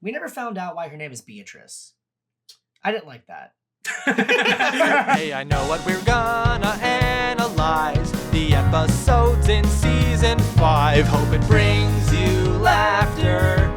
We never found out why her name is Beatrice. I didn't like that. Hey, I know what we're gonna analyze. The episodes in season 5. Hope it brings you laughter.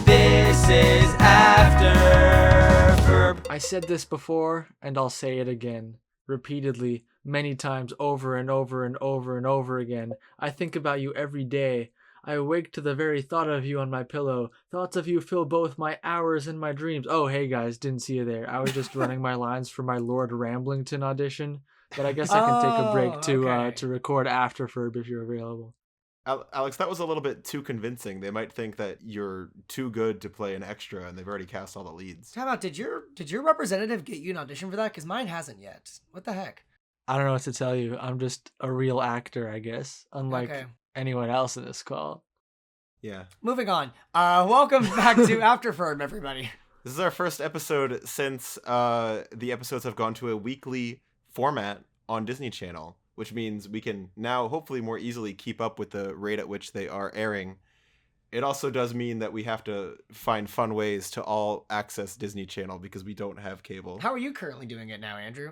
This is Afterferb. I said this before, and I'll say it again, repeatedly, many times, over and over and over and over again. I think about you every day. I awake to the very thought of you on my pillow. Thoughts of you fill both my hours and my dreams. Oh, hey guys, didn't see you there. I was just running my lines for my Lord Ramblington audition, but I guess I can take a break to record Afterferb if you're available. Alex, that was a little bit too convincing. They might think that you're too good to play an extra, and they've already cast all the leads. How about, did your representative get you an audition for that? Because mine hasn't yet. What the heck? I don't know what to tell you. I'm just a real actor, I guess, unlike anyone else in this call. Yeah. Moving on. Welcome back to Afterferb, everybody. This is our first episode since the episodes have gone to a weekly format on Disney Channel, which means we can now hopefully more easily keep up with the rate at which they are airing. It also does mean that we have to find fun ways to all access Disney Channel because we don't have cable. How are you currently doing it now, Andrew?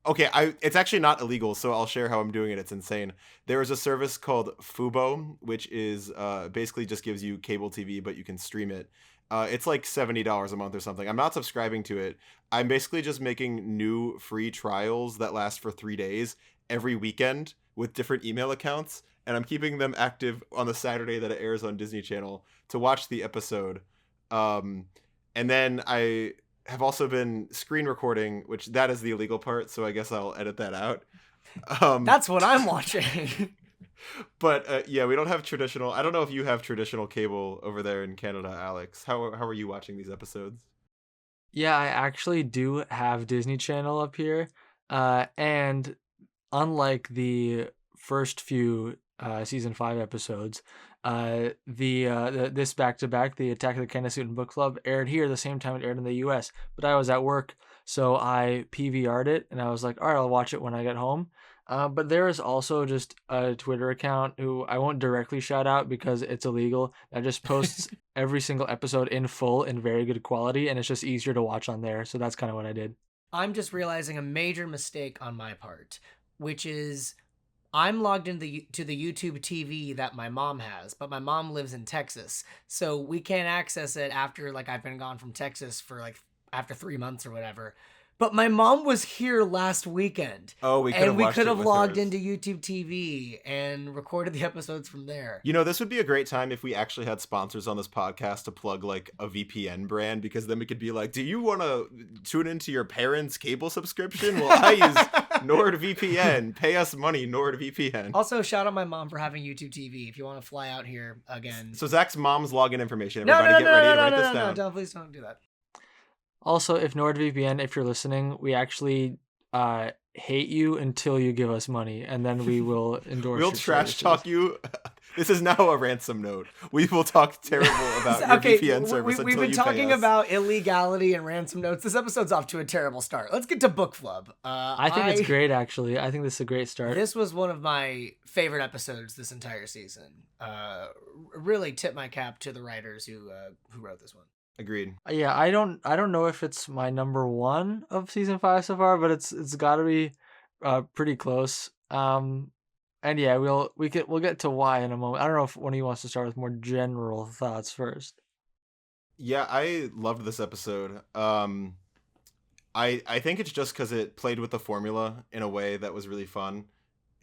Okay, it's actually not illegal, so I'll share how I'm doing it. It's insane. There is a service called Fubo, which is basically just gives you cable TV, but you can stream it. It's like $70 a month or something. I'm not subscribing to it. I'm basically just making new free trials that last for 3 days every weekend with different email accounts, and I'm keeping them active on the Saturday that it airs on Disney Channel to watch the episode. And then I have also been screen recording, which that is the illegal part, so I guess I'll edit that out. That's what I'm watching. But yeah, we don't have traditional. I don't know if you have traditional cable over there in Canada, Alex. How are you watching these episodes? Yeah, I actually do have Disney Channel up here, and unlike the first few season 5 episodes, this back-to-back, the Attack of the Candace book club, aired here the same time it aired in the US, but I was at work, so I PVR'd it, and I was like, all right, I'll watch it when I get home. But there is also just a Twitter account who I won't directly shout out because it's illegal, that just posts every single episode in full in very good quality, and it's just easier to watch on there, so that's kind of what I did. I'm just realizing a major mistake on my part, which is I'm logged into the YouTube TV that my mom has, but my mom lives in Texas, so we can't access it after I've been gone from Texas for after 3 months or whatever. But my mom was here last weekend. Oh, we could have logged into YouTube TV and recorded the episodes from there. You know, this would be a great time if we actually had sponsors on this podcast to plug a VPN brand, because then we could be like, do you want to tune into your parents' cable subscription? Well, I use NordVPN. Pay us money, NordVPN. Also, shout out my mom for having YouTube TV if you want to fly out here again. So Zach's mom's login information. Everybody get ready to write this down. No, please don't do that. Also, if NordVPN, if you're listening, we actually hate you until you give us money, and then we will endorse We'll trash talk you. This is now a ransom note. We will talk terrible about your VPN service until you pay us. We've been talking about illegality and ransom notes. This episode's off to a terrible start. Let's get to Book Flub. I think it's great, actually. I think this is a great start. This was one of my favorite episodes this entire season. Really tip my cap to the writers who wrote this one. Agreed. Yeah, I don't know if it's my number 1 of season 5 so far, but it's got to be pretty close. And yeah, we'll get to why in a moment. I don't know if one of you wants to start with more general thoughts first. Yeah, I loved this episode. I think it's just because it played with the formula in a way that was really fun.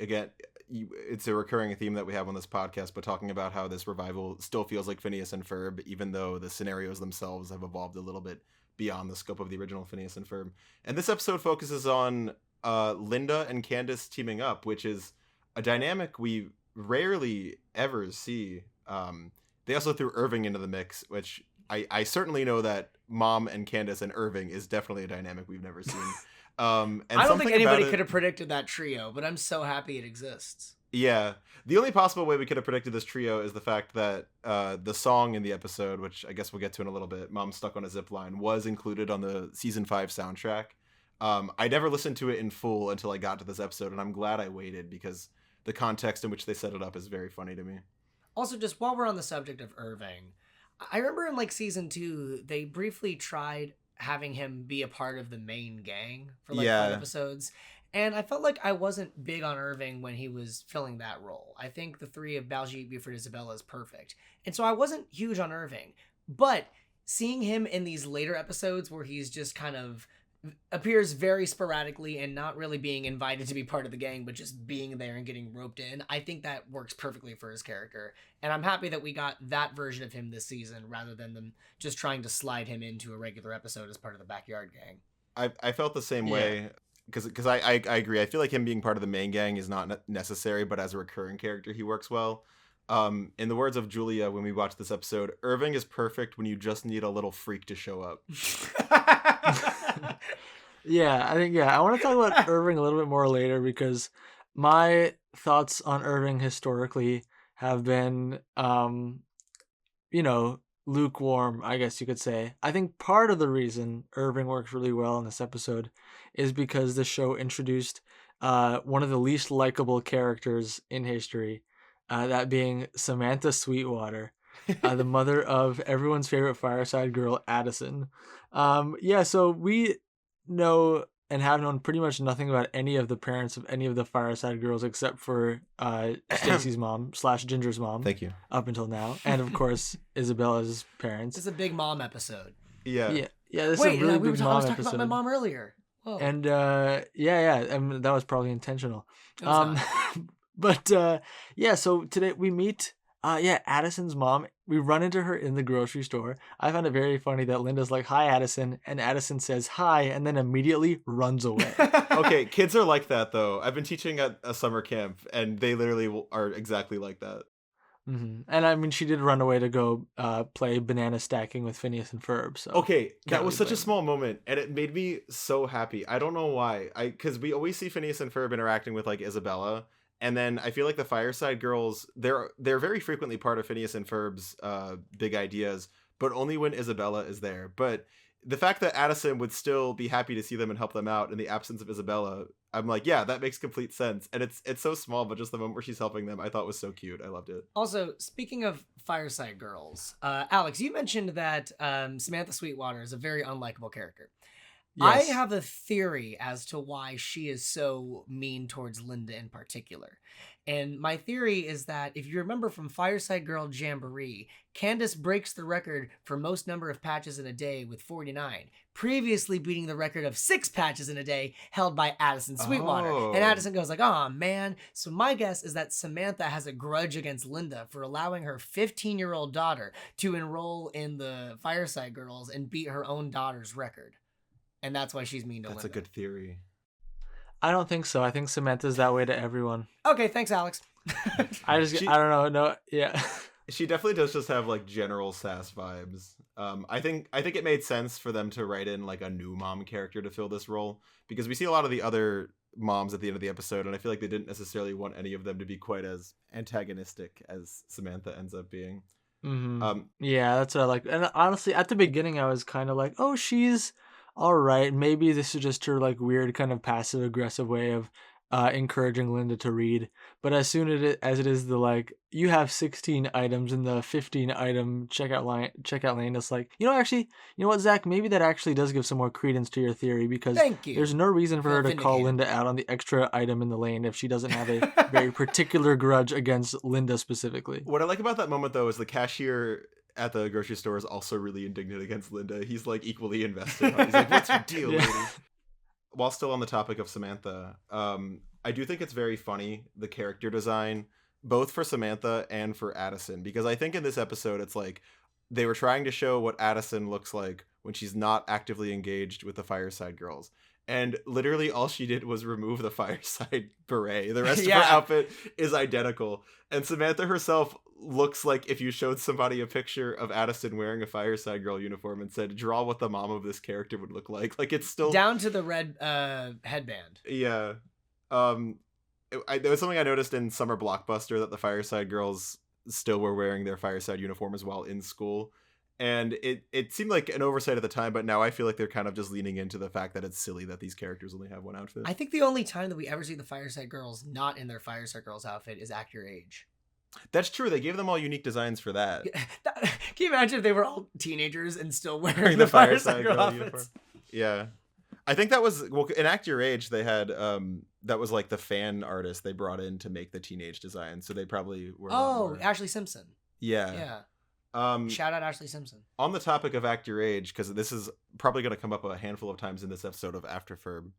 Again, it's a recurring theme that we have on this podcast, but talking about how this revival still feels like Phineas and Ferb, even though the scenarios themselves have evolved a little bit beyond the scope of the original Phineas and Ferb. And this episode focuses on Linda and Candace teaming up, which is a dynamic we rarely ever see. They also threw Irving into the mix, which I certainly know that Mom and Candace and Irving is definitely a dynamic we've never seen. And I don't think anybody could have predicted that trio, but I'm so happy it exists. Yeah. The only possible way we could have predicted this trio is the fact that the song in the episode, which I guess we'll get to in a little bit, Mom Stuck on a Zip Line, was included on the season 5 soundtrack. I never listened to it in full until I got to this episode, and I'm glad I waited because the context in which they set it up is very funny to me. Also, just while we're on the subject of Irving, I remember in like season 2, they briefly tried having him be a part of the main gang for like 5 Yeah. episodes. And I felt like I wasn't big on Irving when he was filling that role. I think the three of Baljeet, Buford, Isabella is perfect. And so I wasn't huge on Irving. But seeing him in these later episodes where he's just kind of appears very sporadically and not really being invited to be part of the gang, but just being there and getting roped in, I think that works perfectly for his character. And I'm happy that we got that version of him this season rather than them just trying to slide him into a regular episode as part of the Backyard Gang. I felt the same way because I agree. I feel like him being part of the main gang is not necessary, but as a recurring character, he works well. In the words of Julia, when we watched this episode, Irving is perfect when you just need a little freak to show up. I think I want to talk about Irving a little bit more later because my thoughts on Irving historically have been, lukewarm, I guess you could say. I think part of the reason Irving works really well in this episode is because the show introduced one of the least likable characters in history, that being Samantha Sweetwater, the mother of everyone's favorite fireside girl, Addison. So we know and have known pretty much nothing about any of the parents of any of the Fireside Girls except for Stacy's mom / Ginger's mom. Thank you. Up until now, and of course Isabella's parents. It's a big mom episode. Yeah. This is a really big mom I was talking episode. about my mom earlier. Whoa. And that was probably intentional. So today we meet Addison's mom. We run into her in the grocery store. I found it very funny that Linda's like, "Hi, Addison," and Addison says hi and then immediately runs away. Okay, kids are like that though. I've been teaching at a summer camp and they literally are exactly like that. Mm-hmm. And I mean, she did run away to go play banana stacking with Phineas and Ferb. So okay, that was such a small moment, and it made me so happy. I don't know why. Because we always see Phineas and Ferb interacting with like Isabella, and then I feel like the Fireside Girls, they're very frequently part of Phineas and Ferb's big ideas, but only when Isabella is there. But the fact that Addison would still be happy to see them and help them out in the absence of Isabella, I'm like, yeah, that makes complete sense. And it's so small, but just the moment where she's helping them, I thought was so cute. I loved it. Also, speaking of Fireside Girls, Alex, you mentioned that Samantha Sweetwater is a very unlikable character. Yes. I have a theory as to why she is so mean towards Linda in particular. And my theory is that if you remember from Fireside Girl Jamboree, Candace breaks the record for most number of patches in a day with 49, previously beating the record of 6 patches in a day held by Addison Sweetwater. Oh. And Addison goes like, "Oh man." So my guess is that Samantha has a grudge against Linda for allowing her 15-year-old daughter to enroll in the Fireside Girls and beat her own daughter's record. And that's why she's mean to Linda. That's a good theory. I don't think so. I think Samantha's that way to everyone. Okay, thanks, Alex. I don't know. No, yeah. She definitely does just have like general sass vibes. I think it made sense for them to write in like a new mom character to fill this role, because we see a lot of the other moms at the end of the episode, and I feel like they didn't necessarily want any of them to be quite as antagonistic as Samantha ends up being. Mm-hmm. That's what I like. And honestly, at the beginning, I was kind of like, "Oh, she's all right. Maybe this is just her like weird kind of passive aggressive way of encouraging Linda to read." But as soon as it is the like, you have 16 items in the 15 item checkout lane, it's like, you know what, Zach, maybe that actually does give some more credence to your theory, because there's no reason for her to call Linda out on the extra item in the lane if she doesn't have a very particular grudge against Linda specifically. What I like about that moment though is the cashier at the grocery store is also really indignant against Linda. He's like equally invested. He's like, "What's your deal, lady?" While still on the topic of Samantha, I do think it's very funny, the character design, both for Samantha and for Addison, because I think in this episode, it's like they were trying to show what Addison looks like when she's not actively engaged with the Fireside Girls. And literally all she did was remove the Fireside beret. The rest of her outfit is identical. And Samantha herself looks like if you showed somebody a picture of Addison wearing a Fireside Girl uniform and said, "Draw what the mom of this character would look like." Like, it's still down to the red headband. Yeah. There was something I noticed in Summer Blockbuster, that the Fireside Girls still were wearing their Fireside uniforms while in school. And it seemed like an oversight at the time, but now I feel like they're kind of just leaning into the fact that it's silly that these characters only have one outfit. I think the only time that we ever see the Fireside Girls not in their Fireside Girls outfit is Act Your Age. That's true. They gave them all unique designs for that. Can you imagine if they were all teenagers and still wearing Wearing the the fireside Fireside girl Girl outfits? uniform. Yeah. I think that was, well, in Act Your Age, they had, that was like the fan artist they brought in to make the teenage design. So they probably were. Oh, Ashley Simpson. Yeah. Yeah. Shout out Ashley Simpson. On the topic of Act Your Age, because this is probably going to come up a handful of times in this episode of Afterferb,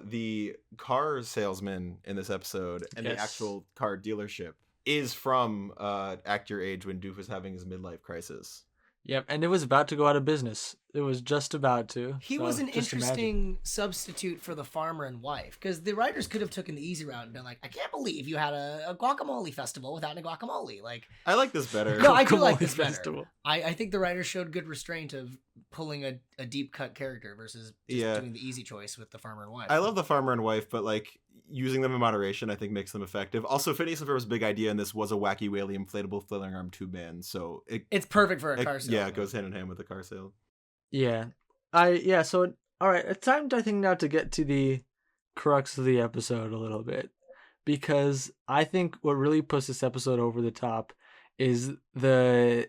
the car salesman in this episode and the actual car dealership is from Act Your Age when Doof was having his midlife crisis. Yep, and it was about to go out of business. It was just about to. He was an interesting substitute for the farmer and wife, because the writers could have taken the easy route and been like, I can't believe you had a guacamole festival without a guacamole. Like, I like this better. No, I do like this festival. Better. I think the writers showed good restraint of pulling a deep cut character versus just doing the easy choice with the farmer and wife. I love the farmer and wife, but like using them in moderation, I think makes them effective. Also, Phineas and Ferb's big idea in this was a wacky whaley inflatable flailing arm tube man, so it's perfect for a car sale. Yeah, it goes hand in hand with the car sale. Yeah. So all right, it's time I think now to get to the crux of the episode a little bit, because I think what really puts this episode over the top is the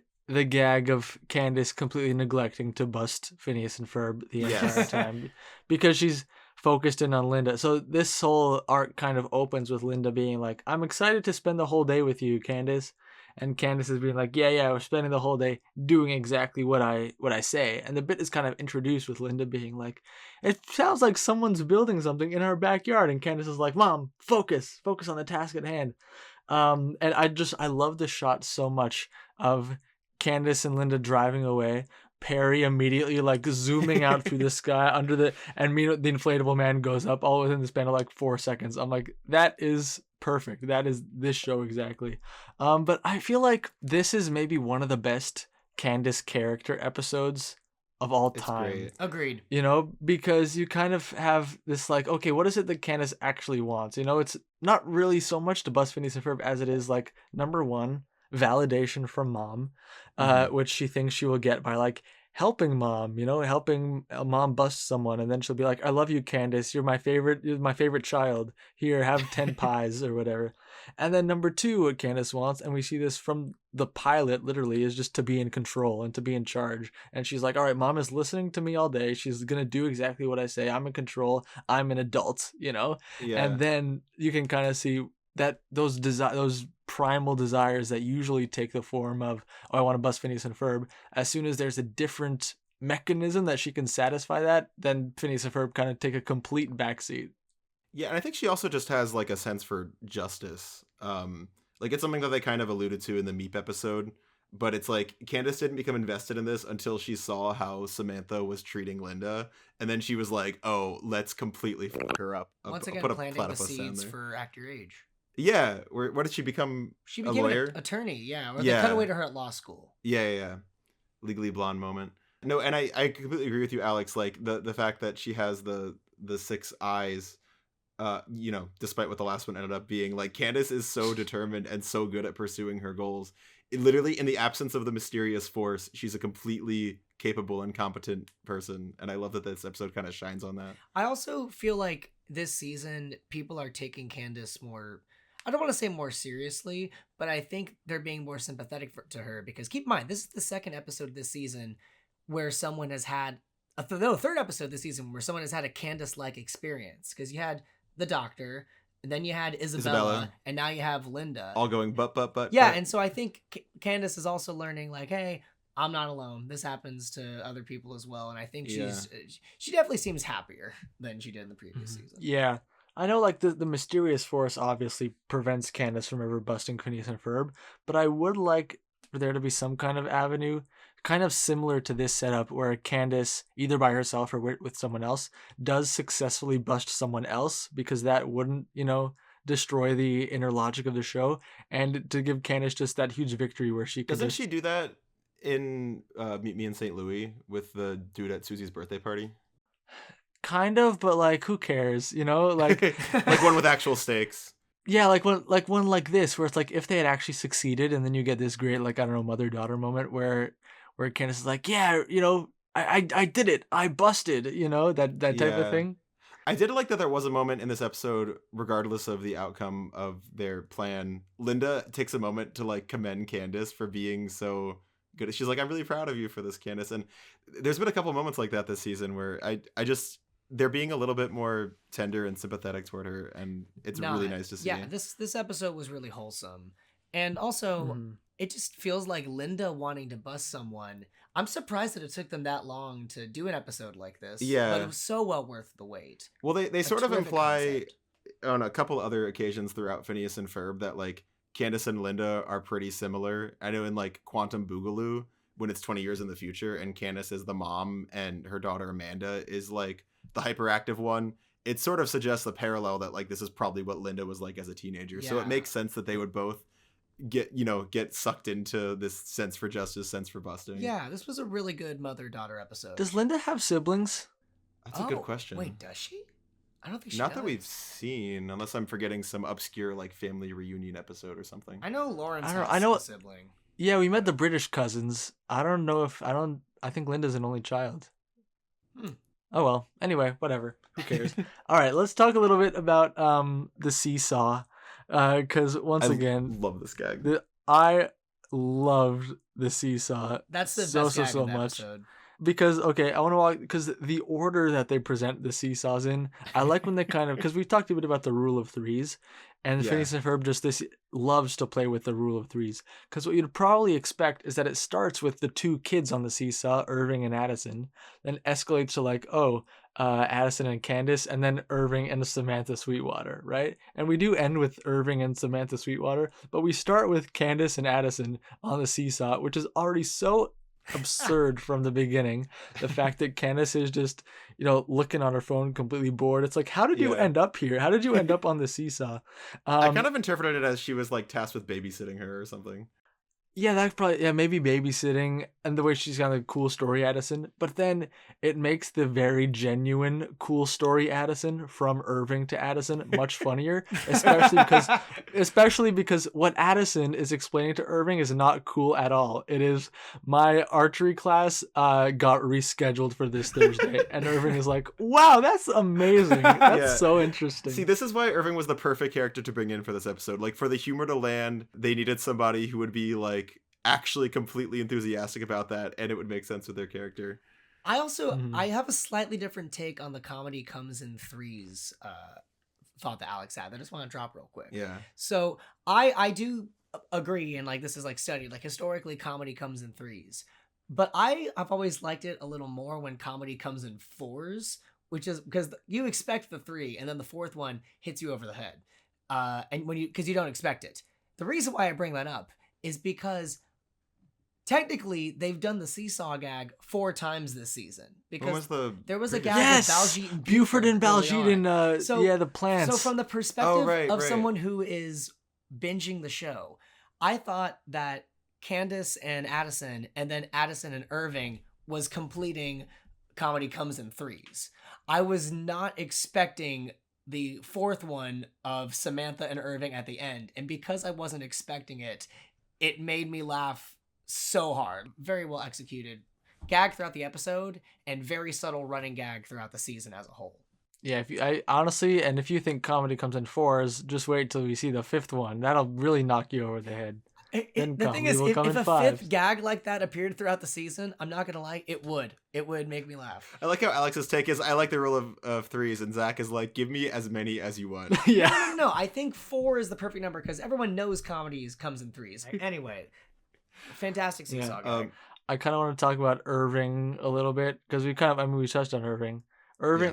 gag of Candace completely neglecting to bust Phineas and Ferb the entire time because she's focused in on Linda. So this whole arc kind of opens with Linda being like, I'm excited to spend the whole day with you, Candace. And Candace is being like, yeah, we're spending the whole day doing exactly what I say. And the bit is kind of introduced with Linda being like, it sounds like someone's building something in our backyard. And Candace is like, Mom, focus on the task at hand. And I love the shot so much of Candace and Linda driving away, Perry immediately like zooming out through the sky and the inflatable man goes up all within the span of like 4 seconds. I'm like, that is perfect. That is this show exactly. But I feel like this is maybe one of the best Candace character episodes of all time. Great. Agreed. You know, because you kind of have this like, okay, what is it that Candace actually wants? You know, it's not really so much to bust Phineas and Ferb as it is like, number one, validation from Mom, which she thinks she will get by like helping Mom, helping Mom bust someone, and then she'll be like, I love you, Candace, you're my favorite child, here, have 10 pies or whatever. And then number two, what Candace wants, and we see this from the pilot literally, is just to be in control and to be in charge. And she's like, all right, Mom is listening to me all day, she's gonna do exactly what I say, I'm in control, I'm an adult, and then you can kind of see that those primal desires that usually take the form of, oh, I want to bust Phineas and Ferb, as soon as there's a different mechanism that she can satisfy that, then Phineas and Ferb kind of take a complete backseat. Yeah, and I think she also just has like a sense for justice. Like it's something that they kind of alluded to in the Meep episode, but it's like Candace didn't become invested in this until she saw how Samantha was treating Linda, and then she was like, oh, let's completely fuck her up. Once again, planting the seeds for Act Your Age. Yeah, what did she become? She became a lawyer? An attorney, yeah. Or they cut away to her at law school. Yeah. Legally Blonde moment. No, and I completely agree with you, Alex. Like the fact that she has the 6 eyes, despite what the last one ended up being. Like Candace is so determined and so good at pursuing her goals. Literally, in the absence of the mysterious force, she's a completely capable and competent person, and I love that this episode kind of shines on that. I also feel like this season people are taking Candace more, I don't want to say more seriously, but I think they're being more sympathetic to her, because keep in mind, this is the second episode this season where someone has had third episode this season where someone has had a Candace-like experience, because you had the doctor, and then you had Isabella, and now you have Linda. All going but. Yeah, but. and so I think Candace is also learning like, hey, I'm not alone. This happens to other people as well, and I think she definitely seems happier than she did in the previous season. Yeah. I know, like, the mysterious force obviously prevents Candace from ever busting Phineas and Ferb, but I would like for there to be some kind of avenue, kind of similar to this setup, where Candace, either by herself or with someone else, does successfully bust someone else, because that wouldn't, destroy the inner logic of the show, and to give Candace just that huge victory where she could Doesn't she do that in Meet Me in St. Louis with the dude at Susie's birthday party? Kind of, but like, who cares? Like like one with actual stakes. Yeah, like one like this, where it's like if they had actually succeeded, and then you get this great, like, I don't know, mother-daughter moment where Candace is like, yeah, I did it, I busted, that type of thing. I did like that there was a moment in this episode, regardless of the outcome of their plan, Linda takes a moment to like commend Candace for being so good. She's like, I'm really proud of you for this, Candace. And there's been a couple moments like that this season where I just, they're being a little bit more tender and sympathetic toward her, and it's really nice to see. Yeah, this episode was really wholesome. And also, it just feels like Linda wanting to bust someone. I'm surprised that it took them that long to do an episode like this. Yeah. But it was so well worth the wait. Well, they sort of imply concept. on a couple other occasions throughout Phineas and Ferb that like Candace and Linda are pretty similar. I know in like Quantum Boogaloo, when it's 20 years in the future and Candace is the mom and her daughter Amanda is like the hyperactive one, it sort of suggests the parallel that like this is probably what Linda was like as a teenager. So it makes sense that they would both get sucked into this sense for justice, sense for busting. Yeah, this was a really good mother-daughter episode. Does Linda have siblings? That's a good question. Wait, does she? I don't think she Not does. that we've seen, unless I'm forgetting some obscure like family reunion episode or something. I know Lawrence has a sibling. Yeah, we met the British cousins. I think Linda's an only child. Oh well. Anyway, whatever. Who cares? All right, let's talk a little bit about the seesaw. Because once again, love this gag. I loved the seesaw. That's the best gag so in the much. episode. Because I want to walk because the order that they present the seesaws in, I like when they kind of because we've talked a bit about the rule of threes, and Phineas and Ferb just loves to play with the rule of threes. Because what you'd probably expect is that it starts with the two kids on the seesaw, Irving and Addison, then escalates to like Addison and Candace, and then Irving and Samantha Sweetwater, right? And we do end with Irving and Samantha Sweetwater, but we start with Candace and Addison on the seesaw, which is already so absurd from the beginning. The fact that Candace is just looking on her phone completely bored. It's like, how did you end up here? How did you end up on the seesaw? I kind of interpreted it as she was like tasked with babysitting her or something. Yeah, that's probably maybe babysitting and the way she's got a cool story Addison, but then it makes the very genuine cool story Addison from Irving to Addison much funnier, especially because what Addison is explaining to Irving is not cool at all. It is my archery class got rescheduled for this Thursday, and Irving is like, "Wow, that's amazing. That's so interesting." See, this is why Irving was the perfect character to bring in for this episode. Like for the humor to land, they needed somebody who would be like actually completely enthusiastic about that, and it would make sense with their character. I also I have a slightly different take on the comedy comes in threes thought that Alex had. I just want to drop real quick. Yeah. So I do agree, and like this is like studied, like historically comedy comes in threes. But I've always liked it a little more when comedy comes in fours, which is because you expect the three and then the fourth one hits you over the head. And because you don't expect it. The reason why I bring that up is because technically they've done the seesaw gag 4 times this season. Because there was a gag with Baljeet and Buford and Baljeet and the plants. So from the perspective of someone who is binging the show, I thought that Candace and Addison and then Addison and Irving was completing comedy comes in threes. I was not expecting the fourth one of Samantha and Irving at the end, and because I wasn't expecting it, it made me laugh so hard. Very well executed gag throughout the episode, and very subtle running gag throughout the season as a whole. Yeah, if you think comedy comes in fours, just wait till we see the fifth one. That'll really knock you over the head. The thing is, if a fifth gag like that appeared throughout the season, I'm not gonna lie, it would make me laugh. I like how Alex's take is, I like the rule of threes, and Zach is like, give me as many as you want. Yeah. No, I think 4 is the perfect number because everyone knows comedies comes in threes. Anyway, fantastic seesaw gag. I kind of want to talk about Irving a little bit because we touched on Irving.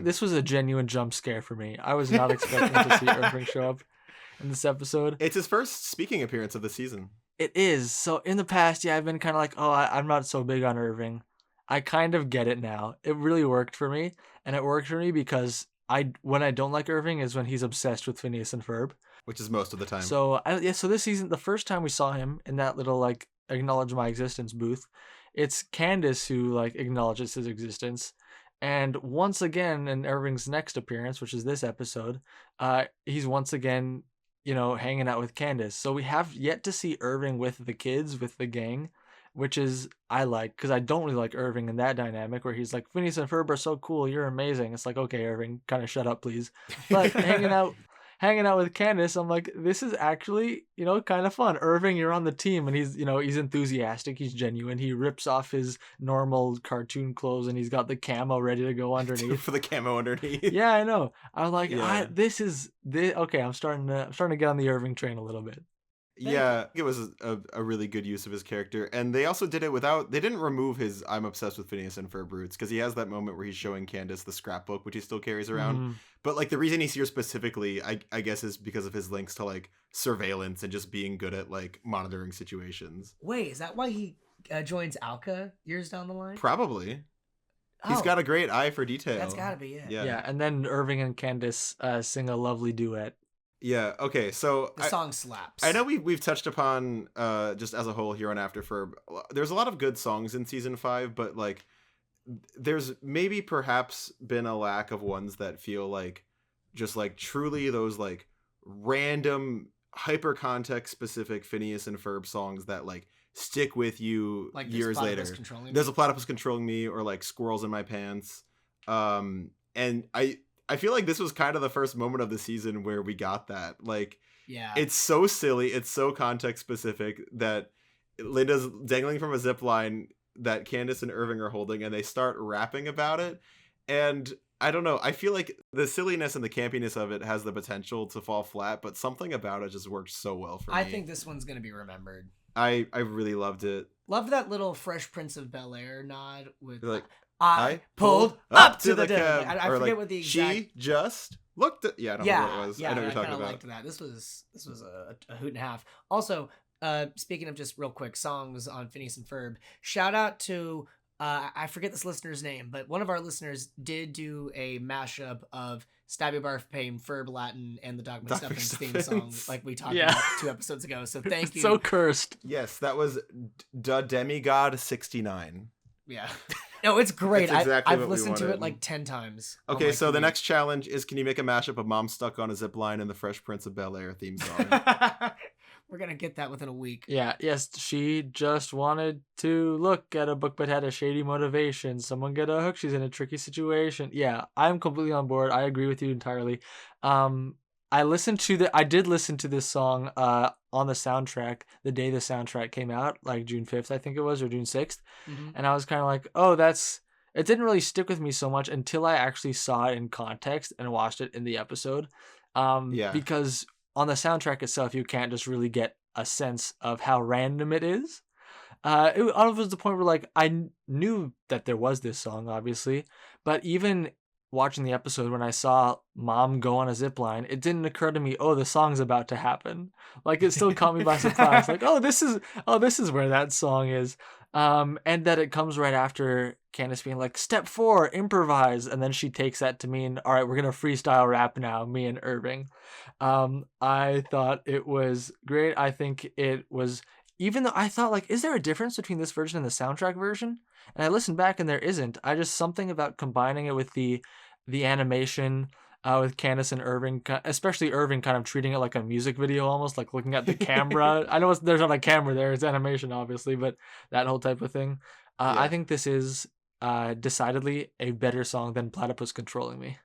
This was a genuine jump scare for me. I was not expecting to see Irving show up in this episode. It's his first speaking appearance of the season. It is. So in the past, I've been kind of like, I'm not so big on Irving. I kind of get it now. It really worked for me. And it worked for me because when I don't like Irving is when he's obsessed with Phineas and Ferb. Which is most of the time. So so this season, the first time we saw him in that little like acknowledge my existence booth, it's Candace who like acknowledges his existence. And once again in Irving's next appearance, which is this episode, he's once again hanging out with Candace. So we have yet to see Irving with the kids, with the gang. which is I like because I don't really like Irving in that dynamic where he's like, Phineas and Ferb are so cool, you're amazing. It's like, okay, Irving, kind of shut up, please. But hanging out with Candace, I'm like, this is actually, kind of fun. Irving, you're on the team, and he's enthusiastic, he's genuine. He rips off his normal cartoon clothes, and he's got the camo ready to go underneath. For the camo underneath. Yeah, I know. I'm like, Yeah. okay. I'm starting to get on the Irving train a little bit. Yeah, it was a really good use of his character. And they also did it they didn't remove his I'm obsessed with Phineas and Ferb roots, because he has that moment where he's showing Candace the scrapbook, which he still carries around. Mhm. But like the reason he's here specifically, I guess, is because of his links to like surveillance and just being good at like monitoring situations. Wait, is that why he joins Alka years down the line? Probably. He's Oh, got a great eye for detail. That's gotta be it. Yeah. Yeah, and then Irving and Candace sing a lovely duet. Yeah. Okay. So The song slaps. I know we've touched upon just as a whole here on Afterferb. There's a lot of good songs in season 5, but like there's maybe perhaps been a lack of ones that feel like just like truly those like random hyper context specific Phineas and Ferb songs that like stick with you Like years later. There's a platypus controlling me, or like squirrels in my pants. And I feel like this was kind of the first moment of the season where we got that. Like, Yeah. it's so silly, it's so context specific that Linda's dangling from a zip line that Candace and Irving are holding, and they start rapping about it. And I don't know, I feel like the silliness and the campiness of it has the potential to fall flat, but something about it just worked so well for me. I think this one's gonna be remembered. I really loved it. Loved that little Fresh Prince of Bel-Air nod with Like, I pulled up to the cab. I Or, forget like, what the exact. She just looked at. Yeah, I don't know what it was. Yeah, I know what you're talking kinda about. liked that. This was a hoot and a half. Also, speaking of just real quick songs on Phineas and Ferb, shout out to I forget this listener's name, but one of our listeners did do a mashup of Stabby Barf Pain, Ferb Latin, and the Doc Doc McStuffins theme McStuffins. song, like we talked Yeah. about 2 episodes ago. So thank you. So cursed. Yes, that was Da Demigod 69. Yeah. No, it's great. It's exactly I've what we listened to it wanted. like 10 times. on Okay, my so the commute. next challenge is, can you make a mashup of Mom Stuck on a Zip Line and the Fresh Prince of Bel-Air theme song? We're gonna get that within a week. Yeah, yes, she just wanted to look at a book but had a shady motivation. Someone get a hook, she's in a tricky situation. Yeah, I'm completely on board. I agree with you entirely. I did listen to this song on the soundtrack the day the soundtrack came out, like June 5th, I think it was, or June 6th. Mhm. And I was kind of like, oh, it didn't really stick with me so much until I actually saw it in context and watched it in the episode. Yeah. Because on the soundtrack itself, you can't just really get a sense of how random it is. It was the point where like I knew that there was this song, obviously, but even watching the episode when I saw Mom go on a zip line, it didn't occur to me, oh, the song's about to happen. Like it still caught me by surprise. Like, this is where that song is. And that it comes right after Candace being like, step 4, improvise, and then she takes that to mean, all right, we're gonna freestyle rap now, me and Irving. I thought it was great. I think it was, even though I thought like, is there a difference between this version and the soundtrack version? And I listened back and there isn't. I just, something about combining it with the animation, with Candace and Irving, especially Irving kind of treating it like a music video, almost like looking at the camera. I know there's not a camera there, it's animation obviously, but that whole type of thing. Yeah. I think this is decidedly a better song than Platypus Controlling Me.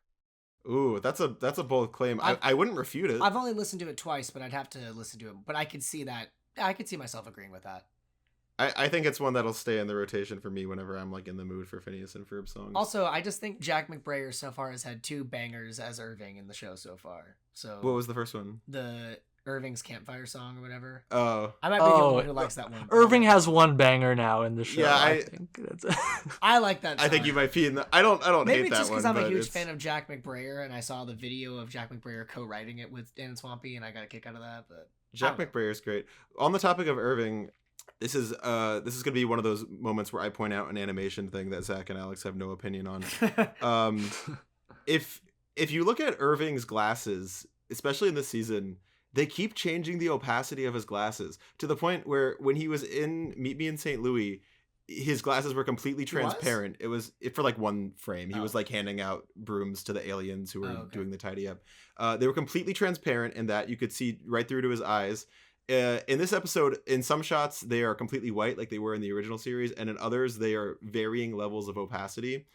Ooh, that's a bold claim. I wouldn't refute it. I've only listened to it twice, but I'd have to listen to it. But I could see that. I could see myself agreeing with that. I think it's one that'll stay in the rotation for me whenever I'm like in the mood for Phineas and Ferb songs. Also, I just think Jack McBrayer so far has had 2 bangers as Irving in the show so far. So What was the first one? the Irving's campfire song or whatever. Oh. I might be the only one who likes that one. Irving has one banger now in the show. Yeah, I think that's I like that song. I think you might be in the. I don't Maybe hate it's that just one. because I'm a but huge it's- fan of Jack McBrayer and I saw the video of Jack McBrayer co-writing it with Dan and Swampy and I got a kick out of that. But Jack I don't McBrayer is great. On the topic of Irving, this is gonna be one of those moments where I point out an animation thing that Zach and Alex have no opinion on. If you look at Irving's glasses, especially in this season, they keep changing the opacity of his glasses to the point where when he was in Meet Me in St. Louis, his glasses were completely He was? transparent. It was for like one frame. He Oh. was like handing out brooms to the aliens who were Oh, okay. doing the tidy up. They were completely transparent in that you could see right through to his eyes. In this episode, in some shots, they are completely white like they were in the original series, and in others, they are varying levels of opacity,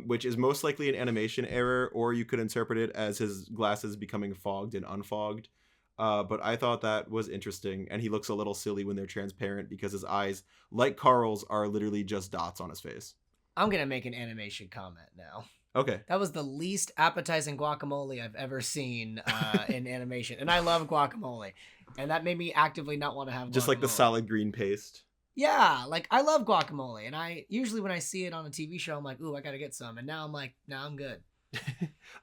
which is most likely an animation error, or you could interpret it as his glasses becoming fogged and unfogged. But I thought that was interesting, and he looks a little silly when they're transparent because his eyes, like Carl's, are literally just dots on his face. I'm going to make an animation comment now. Okay. That was the least appetizing guacamole I've ever seen in animation. And I love guacamole. And that made me actively not want to have guacamole. Just like the solid green paste. Yeah, like I love guacamole. And I usually when I see it on a TV show, I'm like, ooh, I got to get some. And now I'm like, nah, I'm good.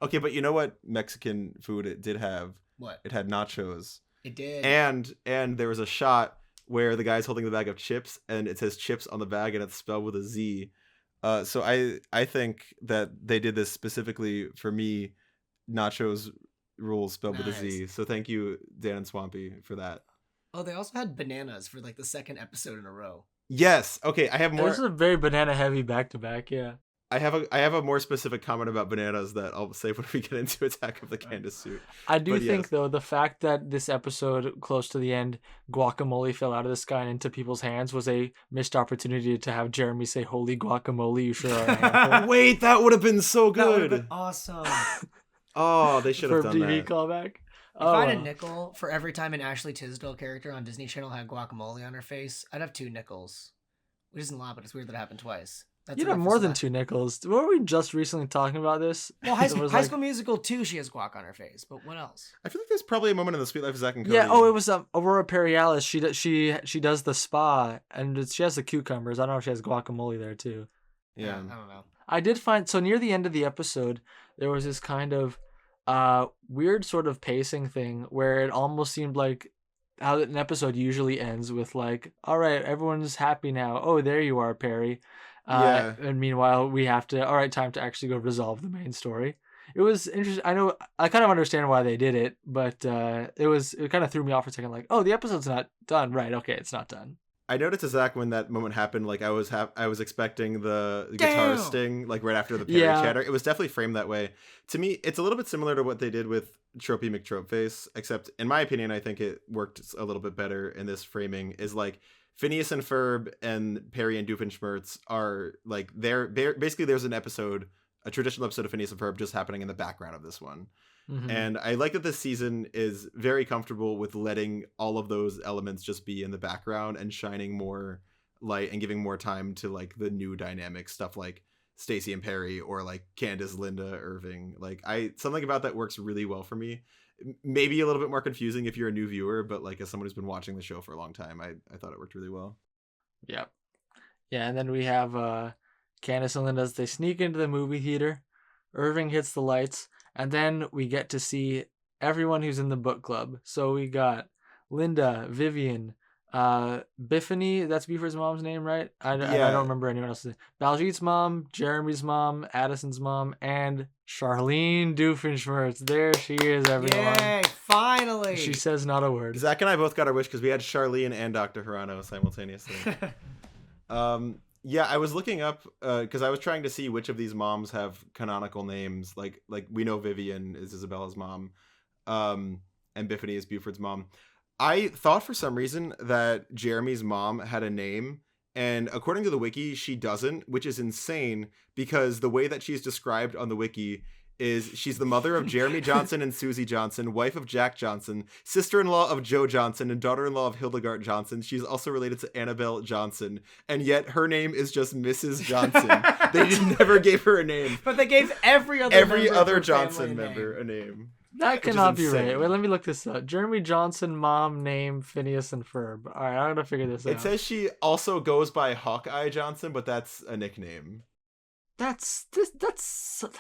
Okay, but you know what Mexican food it did have? What? It had nachos. It did. And there was a shot where the guy's holding the bag of chips, and it says chips on the bag, and it's spelled with a Z. So I think that they did this specifically for me. Nachos rules spelled with a Z. So thank you, Dan and Swampy, for that. Oh, they also had bananas for like the second episode in a row. Yes. Okay, I have more. This is a very banana heavy back to back. Yeah. I have a more specific comment about bananas that I'll say when we get into Attack of the Candace suit. I do But think yes. though the fact that this episode close to the end guacamole fell out of the sky and into people's hands was a missed opportunity to have Jeremy say holy guacamole, you sure are a handful. Wait, that would have been so That would have good. been awesome. Oh, they should have For done TV that. callback. If I had a nickel for every time an Ashley Tisdale character on Disney Channel had guacamole on her face, I'd have 2 nickels. Which isn't a lot, but it's weird that it happened twice. That's You'd a have reference more to than that. 2 nickels. Weren't we just recently talking about this? Well, High It was School like- Musical 2, she has guac on her face, but what else? I feel like there's probably a moment in the Sweet Life of Zack and Cody. Yeah. Oh, it was Aurora Borealis. She does the spa and she has the cucumbers. I don't know if she has guacamole there too. Yeah. I don't know. I did find so near the end of the episode there was this kind of weird sort of pacing thing where it almost seemed like how an episode usually ends with like, all right, everyone's happy now. Oh, there you are, Perry. Yeah. And meanwhile, we have to. All right, time to actually go resolve the main story. It was interesting. I know I kind of understand why they did it, but it kind of threw me off for a second. Like, oh, the episode's not done. Right? Okay, it's not done. I noticed to Zach when that moment happened, like I was expecting the guitar Damn. sting like right after the Perry Yeah. chatter. It was definitely framed that way. To me, it's a little bit similar to what they did with Tropey McTropeface, except in my opinion, I think it worked a little bit better in this framing. Is like Phineas and Ferb and Perry and Doofenshmirtz are like they're basically there's an episode, a traditional episode of Phineas and Ferb just happening in the background of this one. Mhm. And I like that this season is very comfortable with letting all of those elements just be in the background and shining more light and giving more time to like the new dynamic stuff like Stacy and Perry or like Candace, Linda, Irving. Like something about that works really well for me. Maybe a little bit more confusing if you're a new viewer, but like as someone who's been watching the show for a long time, I thought it worked really well. Yep. Yeah, and then we have Candace and Linda as they sneak into the movie theater. Irving hits the lights, and then we get to see everyone who's in the book club. So we got Linda, Vivian, Biffany, that's Buford's mom's name, right? I Yeah. don't remember anyone else's. Baljeet's mom, Jeremy's mom, Addison's mom, and Charlene Doofenshmirtz. There she is, everyone. Yay, finally! She says not a word. Zach and I both got our wish because we had Charlene and Dr. Hirano simultaneously. Yeah, I was looking up because I was trying to see which of these moms have canonical names. Like we know Vivian is Isabella's mom, and Biffany is Buford's mom. I thought for some reason that Jeremy's mom had a name, and according to the wiki, she doesn't, which is insane because the way that she's described on the wiki is she's the mother of Jeremy Johnson and Susie Johnson, wife of Jack Johnson, sister-in-law of Joe Johnson, and daughter-in-law of Hildegard Johnson. She's also related to Annabelle Johnson, and yet her name is just Mrs. Johnson. They never gave her a name. But they gave every other Johnson family member a name. That Which is cannot be insane. right. Wait, let me look this up. Jeremy Johnson, mom, name, Phineas and Ferb. All right, I'm gonna figure this out. It says she also goes by Hawkeye Johnson, but that's a nickname. That's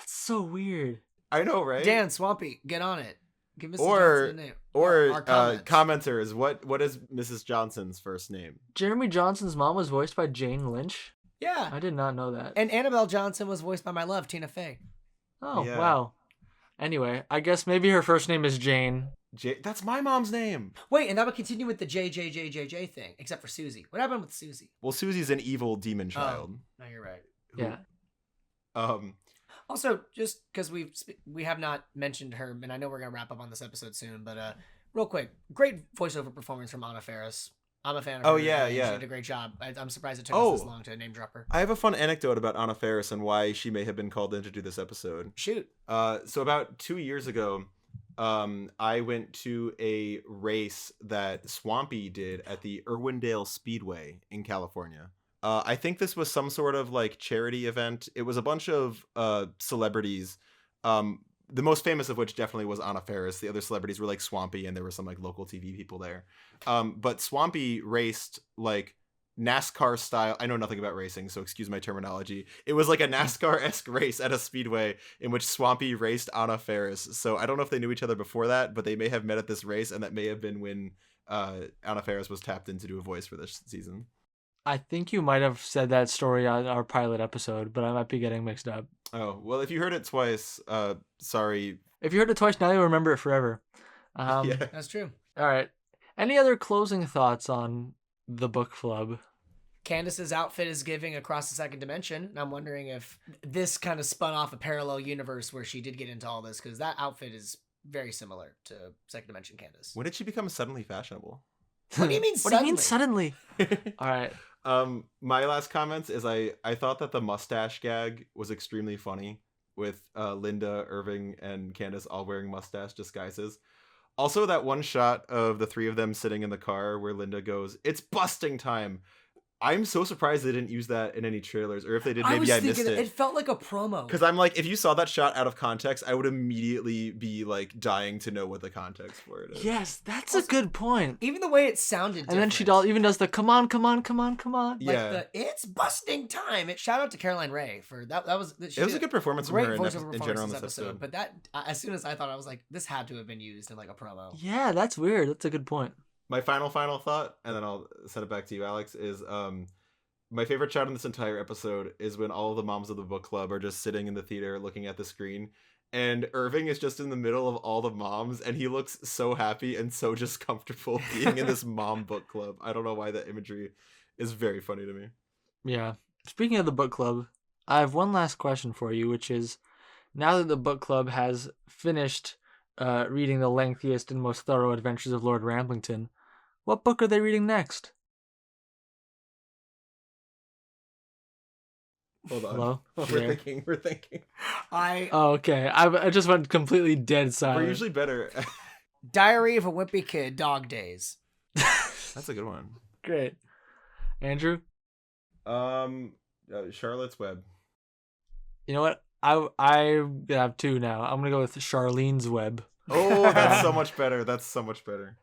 so weird. I know, right? Dan, Swampy, get on it. Give Mrs. Or- Johnson a name. Or Our comments. commenters, what is Mrs. Johnson's first name? Jeremy Johnson's mom was voiced by Jane Lynch. Yeah. I did not know that. And Annabelle Johnson was voiced by my love, Tina Fey. Oh Yeah. wow. Anyway, I guess maybe her first name is Jane. That's my mom's name. Wait, and that would continue with the JJJJJ thing, except for Susie. What happened with Susie? Well, Susie's an evil demon child. No, you're right. Yeah. Also, just because we have not mentioned her, and I know we're gonna wrap up on this episode soon, but Real quick, great voiceover performance from Anna Faris. I'm a fan of her. Oh, yeah, and yeah. She did a great job. I'm surprised it took us this long to name drop her. I have a fun anecdote about Anna Faris and why she may have been called in to do this episode. Shoot. So about 2 years ago, I went to a race that Swampy did at the Irwindale Speedway in California. I think this was some sort of like charity event. It was a bunch of celebrities. The most famous of which definitely was Anna Faris. The other celebrities were like Swampy, and there were some like local TV people there. But Swampy raced like NASCAR style. I know nothing about racing, so excuse my terminology. It was like a NASCAR-esque race at a speedway in which Swampy raced Anna Faris. So I don't know if they knew each other before that, but they may have met at this race, and that may have been when Anna Faris was tapped in to do a voice for this season. I think you might have said that story on our pilot episode, but I might be getting mixed up. Oh, well, if you heard it twice, sorry. If you heard it twice, now you'll remember it forever. Yeah. That's true. All right. Any other closing thoughts on the book club? Candace's outfit is giving across the second dimension, and I'm wondering if this kind of spun off a parallel universe where she did get into all this, because that outfit is very similar to second dimension Candace. When did she become suddenly fashionable? What do you mean What do you mean suddenly? All right. My last comments is I thought that the mustache gag was extremely funny with Linda, Irving, and Candace all wearing mustache disguises. Also, that one shot of the three of them sitting in the car where Linda goes, "It's busting time." I'm so surprised they didn't use that in any trailers, or if they did, maybe I missed it. It felt like a promo. Because I'm like, if you saw that shot out of context, I would immediately be like dying to know what the context for it is. Yes, that's a good point. Even the way it sounded And then she even does the come on, come on, come on, come on. Like Yeah. it's busting time. Shout out to Caroline Ray for that. It was a good performance from great her voiceover in general in this episode. But that, as soon as I thought, I was like, this had to have been used in like a promo. Yeah, that's weird. That's a good point. My final thought, and then I'll send it back to you, Alex, is my favorite shot in this entire episode is when all of the moms of the book club are just sitting in the theater looking at the screen, and Irving is just in the middle of all the moms, and he looks so happy and so just comfortable being in this mom book club. I don't know why that imagery is very funny to me. Yeah. Speaking of the book club, I have one last question for you, which is, now that the book club has finished reading the lengthiest and most thorough adventures of Lord Ramblington, what book are they reading next? Hold on. Hello? We're thinking. Oh, okay. I just went completely dead silent. We're usually better. Diary of a Wimpy Kid, Dog Days. That's a good one. Great. Andrew? Charlotte's Web. You know what? I have two now. I'm going to go with Charlene's Web. Oh, that's so much better. That's so much better.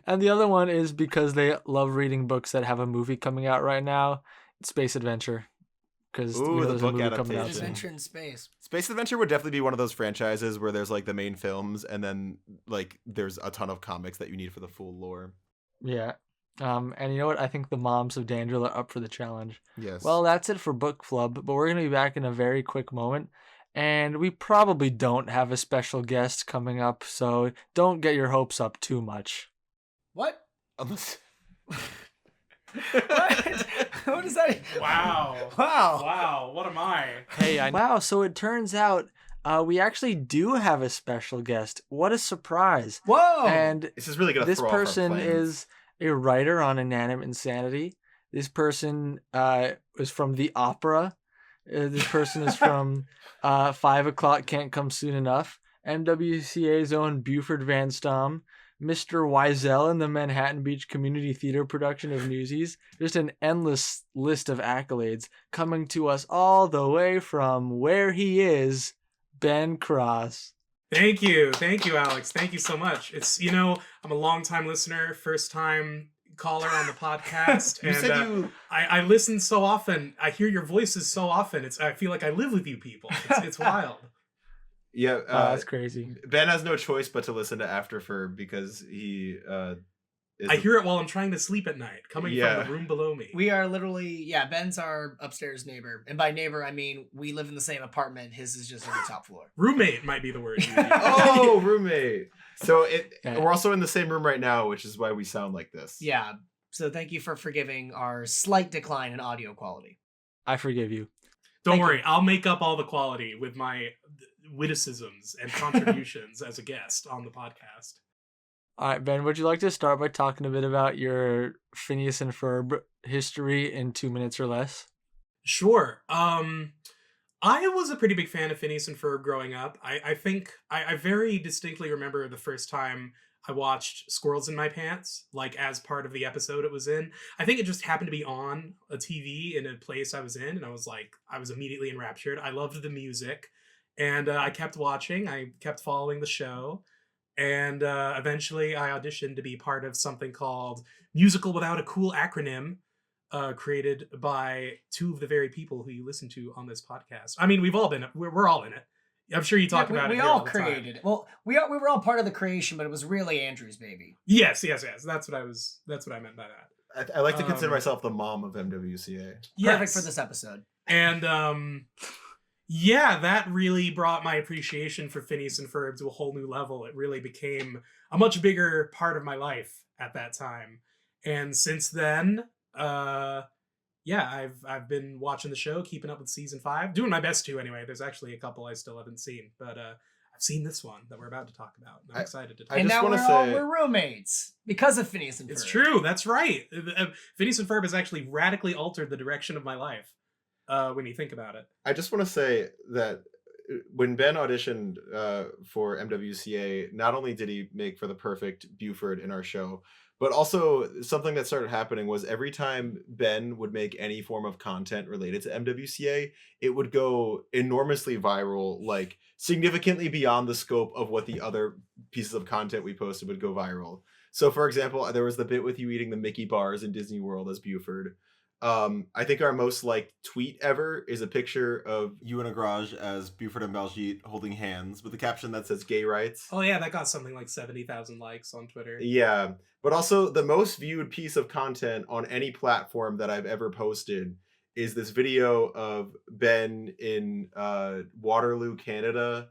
And the other one is because they love reading books that have a movie coming out right now. Space Adventure. Because the book adaptation. Adventure in Space. Space Adventure would definitely be one of those franchises where there's like the main films and then like there's a ton of comics that you need for the full lore. Yeah. And you know what? I think the moms of Dandrill are up for the challenge. Yes. Well, that's it for Book Club, but we're going to be back in a very quick moment. And we probably don't have a special guest coming up, so don't get your hopes up too much. What? Unless... What? What is that? Wow. What am I? Hey, wow, so it turns out we actually do have a special guest. What a surprise. Whoa! And this is really going to this throw off our person plans. is a writer on Inanimate Insanity. This person is from the opera. This person is from 5 O'Clock Can't Come Soon Enough. NWCA's own Buford Van Stom. Mr. Wiesel in the Manhattan Beach Community Theater production of Newsies. Just an endless list of accolades coming to us all the way from where he is, Ben Cross. Thank you, Alex. Thank you so much. It's I'm a long-time listener, first-time caller on the podcast, and I listen so often. I hear your voices so often. I feel like I live with you people. It's wild. Yeah, that's crazy. Ben has no choice but to listen to Afterferb because he I hear it while I'm trying to sleep at night, coming from the room below me. We are literally, Ben's our upstairs neighbor. And by neighbor, I mean we live in the same apartment. His is just on the top floor. Roommate might be the word. Oh, roommate. So we're also in the same room right now, which is why we sound like this. Yeah. So thank you for forgiving our slight decline in audio quality. I forgive you. Don't worry. I'll make up all the quality with my witticisms and contributions as a guest on the podcast. All right, Ben, would you like to start by talking a bit about your Phineas and Ferb history in 2 minutes or less? Sure. I was a pretty big fan of Phineas and Ferb growing up. I think I very distinctly remember the first time I watched Squirrels in My Pants, like as part of the episode it was in. I think it just happened to be on a TV in a place I was in, and I was immediately enraptured. I loved the music, and I kept watching. I kept following the show. And eventually I auditioned to be part of something called Musical Without a Cool Acronym, created by two of the very people who you listen to on this podcast. I mean, we're all in it. I'm sure you talk about it. We all created it. Well, we were all part of the creation, but it was really Andrew's baby. Yes. That's what I meant by that. I like to consider myself the mom of MWCA. Perfect for this episode. And yeah, that really brought my appreciation for Phineas and Ferb to a whole new level. It really became a much bigger part of my life at that time. And since then, yeah, I've been watching the show, keeping up with season 5, doing my best to anyway. There's actually a couple I still haven't seen, but I've seen this one that we're about to talk about. I'm excited to talk. And now we're roommates because of Phineas and Ferb. It's true. That's right. Phineas and Ferb has actually radically altered the direction of my life. When you think about it. I just want to say that when Ben auditioned for MWCA, not only did he make for the perfect Buford in our show, but also something that started happening was every time Ben would make any form of content related to MWCA, it would go enormously viral, like significantly beyond the scope of what the other pieces of content we posted would go viral. So, for example, there was the bit with you eating the Mickey bars in Disney World as Buford. I think our most liked tweet ever is a picture of you in a garage as Buford and Baljeet holding hands with a caption that says gay rights. Oh yeah, that got something like 70,000 likes on Twitter. Yeah, but also the most viewed piece of content on any platform that I've ever posted is this video of Ben in Waterloo, Canada,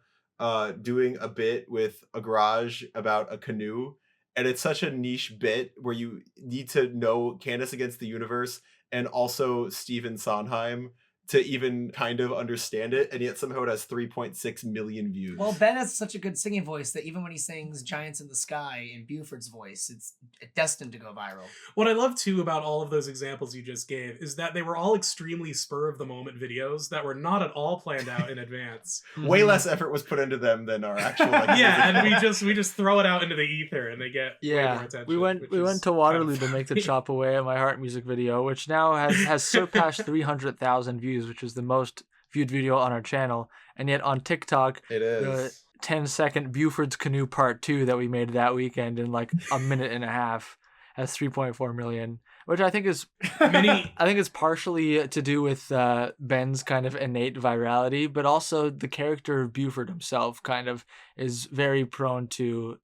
doing a bit with a garage about a canoe. And it's such a niche bit where you need to know Candace Against the Universe and also Stephen Sondheim to even kind of understand it, and yet somehow it has 3.6 million views. Well, Ben has such a good singing voice that even when he sings Giants in the Sky in Buford's voice, it's destined to go viral. What I love, too, about all of those examples you just gave is that they were all extremely spur-of-the-moment videos that were not at all planned out in advance. Way less effort was put into them than our actual... yeah, and we just throw it out into the ether, and they get way more attention. We went to Waterloo to make the Chop Away at My Heart music video, which now has surpassed 300,000 views, which is the most viewed video on our channel. And yet on TikTok, it is the 10-second Buford's Canoe Part 2 that we made that weekend in like a minute and a half has 3.4 million, which I think is I think it's partially to do with Ben's kind of innate virality, but also the character of Buford himself kind of is very prone to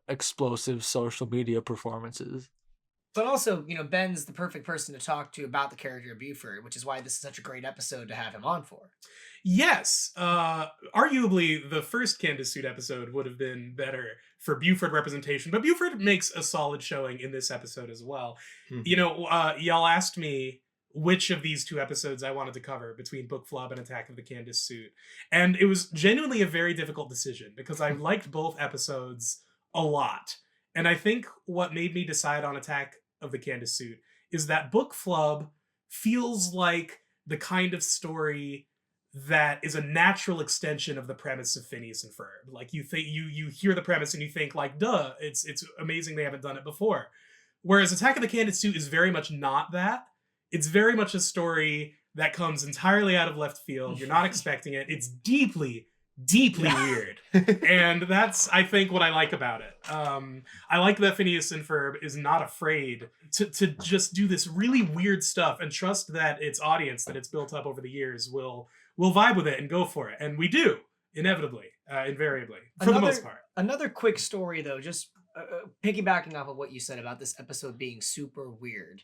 explosive social media performances. But also, Ben's the perfect person to talk to about the character of Buford, which is why this is such a great episode to have him on for. Yes. Arguably, the first Candace Suit episode would have been better for Buford representation, but Buford makes a solid showing in this episode as well. Mm-hmm. Y'all asked me which of these two episodes I wanted to cover between Book Flub and Attack of the Candace Suit. And it was genuinely a very difficult decision because I liked both episodes a lot. And I think what made me decide on Attack of the Candace Suit is that Book Flub feels like the kind of story that is a natural extension of the premise of Phineas and Ferb. Like you hear the premise and you think like, duh, it's amazing they haven't done it before. Whereas Attack of the Candace Suit is very much not that. It's very much a story that comes entirely out of left field. You're not expecting it. It's deeply weird. And that's, I think, what I like about it. I like that Phineas and Ferb is not afraid to just do this really weird stuff and trust that its audience that it's built up over the years will vibe with it and go for it. And we do, inevitably, invariably, for the most part. Another quick story, though, just piggybacking off of what you said about this episode being super weird.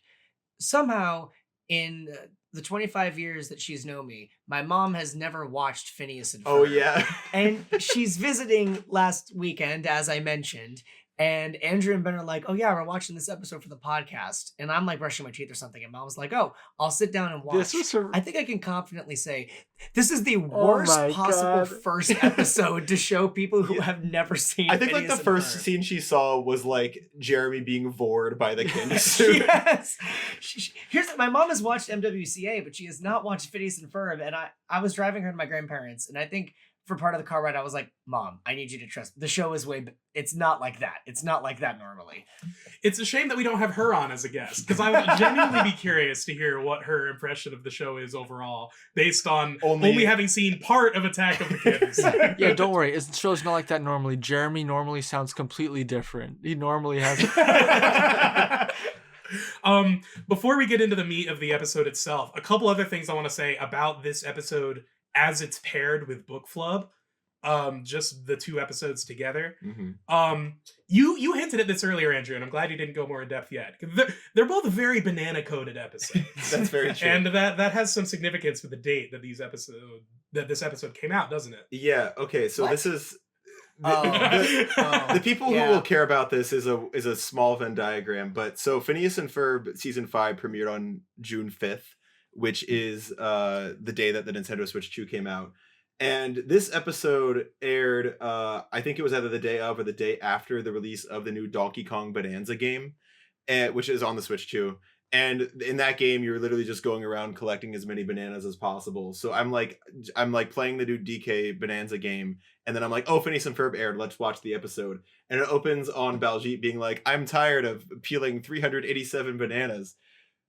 Somehow, in the 25 years that she's known me, my mom has never watched Phineas and Ferb. Oh, yeah. And she's visiting last weekend, as I mentioned, And Andrew and Ben are like, oh yeah, we're watching this episode for the podcast. And I'm like brushing my teeth or something. And Mom was like, oh, I'll sit down and watch. This was her... I think I can confidently say this is the Oh worst my possible God. first episode to show people who have never seen I think like Phineas the and first Ferb. scene she saw was like Jeremy being vored by the Candace suit. Yes. Here's my mom has watched MWCA, but she has not watched Phineas and Ferb. And I was driving her to my grandparents, and I think for part of the car ride, I was like, Mom, I need you to trust. The show is it's not like that. It's not like that normally. It's a shame that we don't have her on as a guest, because I would genuinely be curious to hear what her impression of the show is overall, based on only having seen part of Attack of the Kids. Yeah, don't worry. The show's not like that normally. Jeremy normally sounds completely different. He normally has... Before we get into the meat of the episode itself, a couple other things I want to say about this episode as it's paired with Book Flub. Just the two episodes together. Mm-hmm. You hinted at this earlier, Andrew, and I'm glad you didn't go more in depth yet. They're both very banana coded episodes. That's very true. And that has some significance with the date that this episode came out, doesn't it? Yeah. Okay. So What? this is Oh. the people Yeah. who will care about this is a small Venn diagram. But so Phineas and Ferb season 5 premiered on June 5th, which is the day that the Nintendo Switch 2 came out. And this episode aired, I think it was either the day of or the day after the release of the new Donkey Kong Bonanza game, which is on the Switch 2. And in that game, you're literally just going around collecting as many bananas as possible. So I'm like playing the new DK Bonanza game, and then I'm like, oh, Phineas and Ferb aired. Let's watch the episode. And it opens on Baljeet being like, I'm tired of peeling 387 bananas.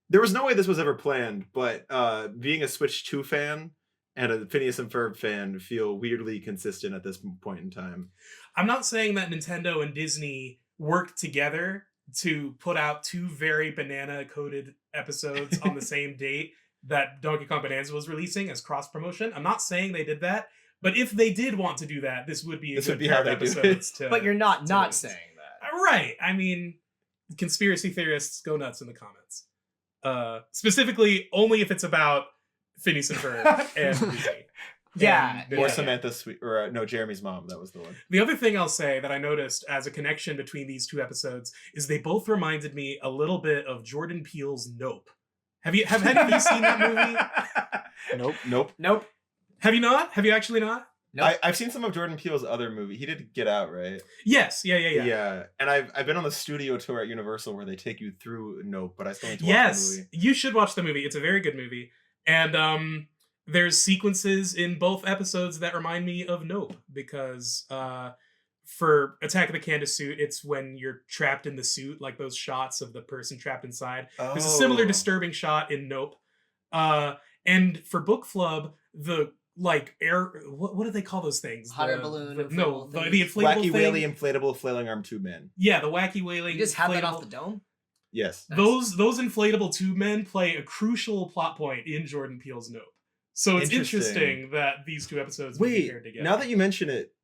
There was no way this was ever planned, but being a Switch 2 fan and a Phineas and Ferb fan feel weirdly consistent at this point in time. I'm not saying that Nintendo and Disney worked together to put out two very banana-coded episodes on the same date that Donkey Kong Bonanza was releasing as cross-promotion. I'm not saying they did that, but if they did want to do that, this would be a good pair of episodes. But you're not release. saying that. Right. I mean, conspiracy theorists go nuts in the comments. Specifically, only if it's about Phineas and Ferb and Disney. Yeah. Or Samantha Sweet, or no, Jeremy's mom. That was the one. The other thing I'll say that I noticed as a connection between these two episodes is they both reminded me a little bit of Jordan Peele's Nope. Have any of you seen that movie? Nope. Have you not? Have you actually not? Nope. I've seen some of Jordan Peele's other movie. He did Get Out, right? Yes. Yeah. Yeah, and I've been on the studio tour at Universal where they take you through Nope, but I still need to watch the movie. You should watch the movie. It's a very good movie. And there's sequences in both episodes that remind me of Nope, because for Attack of the Candace suit, it's when you're trapped in the suit, like those shots of the person trapped inside. There's a similar disturbing shot in Nope. And for Book Flub, the like air, what do they call those things? Hot air balloon. The inflatable Wacky thing. Whaley inflatable flailing arm tube man. Yeah, the Wacky Whaling. You just have that inflatable- off the dome? Yes. Those inflatable tube men play a crucial plot point in Jordan Peele's Nope. So it's interesting that these two episodes would be paired together. Now that you mention it,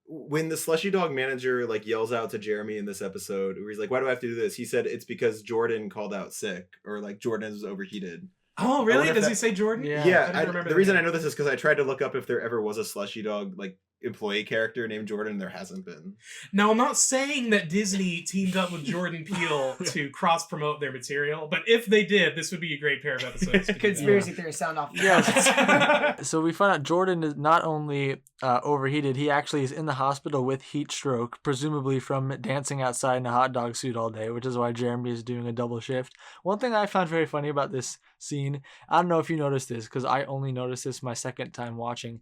when the slushy dog manager like yells out to Jeremy in this episode, where he's like, "Why do I have to do this?" He said it's because Jordan called out sick, or like Jordan is overheated. Oh, really? Does he say Jordan? Yeah. I didn't remember The that reason name. I know this is because I tried to look up if there ever was a slushy dog like employee character named Jordan. There hasn't been. Now, I'm not saying that Disney teamed up with Jordan Peele to cross-promote their material, but if they did, this would be a great pair of episodes. to do that. Conspiracy theory sound off. Yes. So we find out Jordan is not only overheated, he actually is in the hospital with heat stroke, presumably from dancing outside in a hot dog suit all day, which is why Jeremy is doing a double shift. One thing I found very funny about this scene, I don't know if you noticed this, because I only noticed this my second time watching.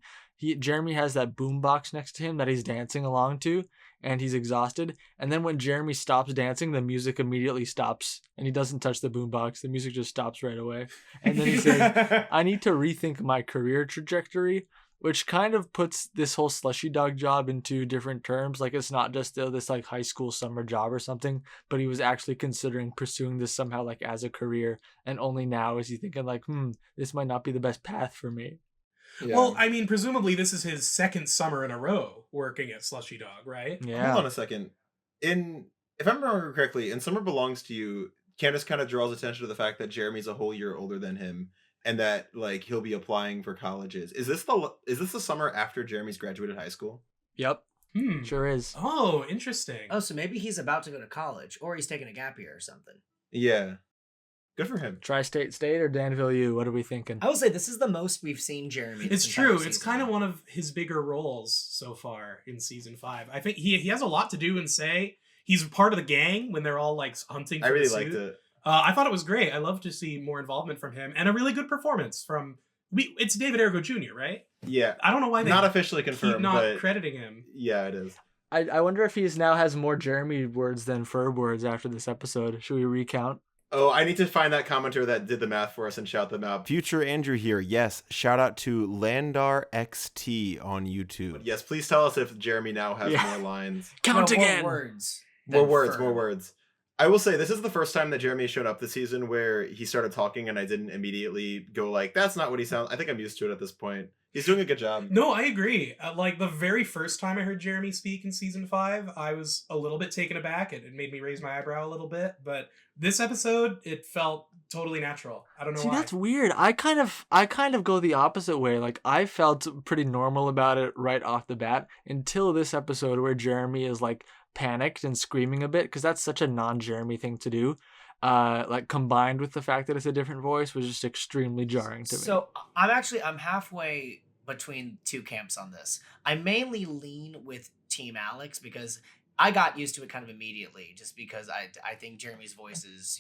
Jeremy has that boombox next to him that he's dancing along to, and he's exhausted. And then when Jeremy stops dancing, the music immediately stops, and he doesn't touch the boombox. The music just stops right away. And then he says, I need to rethink my career trajectory, which kind of puts this whole slushy dog job into different terms. Like, it's not just this like high school summer job or something, but he was actually considering pursuing this somehow like as a career. And only now is he thinking like, this might not be the best path for me. Yeah. Well, I mean, presumably this is his second summer in a row working at Slushy Dog, right? Yeah. Hold on a second. If I'm remembering correctly, in Summer Belongs to You, Candace kind of draws attention to the fact that Jeremy's a whole year older than him, and that like he'll be applying for colleges. Is this the summer after Jeremy's graduated high school? Yep. Sure is. Oh, interesting. Oh, so maybe he's about to go to college, or he's taking a gap year or something. Yeah. Good for him. Tri-State State or Danville U? What are we thinking? I will say this is the most we've seen Jeremy. It's true. It's kind of one of his bigger roles so far in season 5. I think he has a lot to do and say. He's part of the gang when they're all like hunting for I really the liked suit. it. I thought it was great. I love to see more involvement from him and a really good performance from. It's David Ergo Jr., right? Yeah. I don't know why they Not officially keep confirmed, not but crediting him. yeah, it is. I wonder if he's now has more Jeremy words than Ferb words after this episode. Should we recount? Oh, I need to find that commenter that did the math for us and shout them out. Future Andrew here. Yes, shout out to Landar XT on YouTube. Yes, please tell us if Jeremy now has more lines. Count again. More words. More than words, Ferb. more words. I will say, this is the first time that Jeremy showed up this season where he started talking and I didn't immediately go like, that's not what he sounds. I think I'm used to it at this point. He's doing a good job. No, I agree. Like the very first time I heard Jeremy speak in season 5, I was a little bit taken aback. It made me raise my eyebrow a little bit. But this episode, it felt totally natural. I don't know why. That's weird. I kind of go the opposite way. Like I felt pretty normal about it right off the bat until this episode where Jeremy is like panicked and screaming a bit, because that's such a non-Jeremy thing to do. Like combined with the fact that it's a different voice was just extremely jarring to me. So I'm halfway between two camps on this. I mainly lean with Team Alex because I got used to it kind of immediately, just because I think Jeremy's voice is,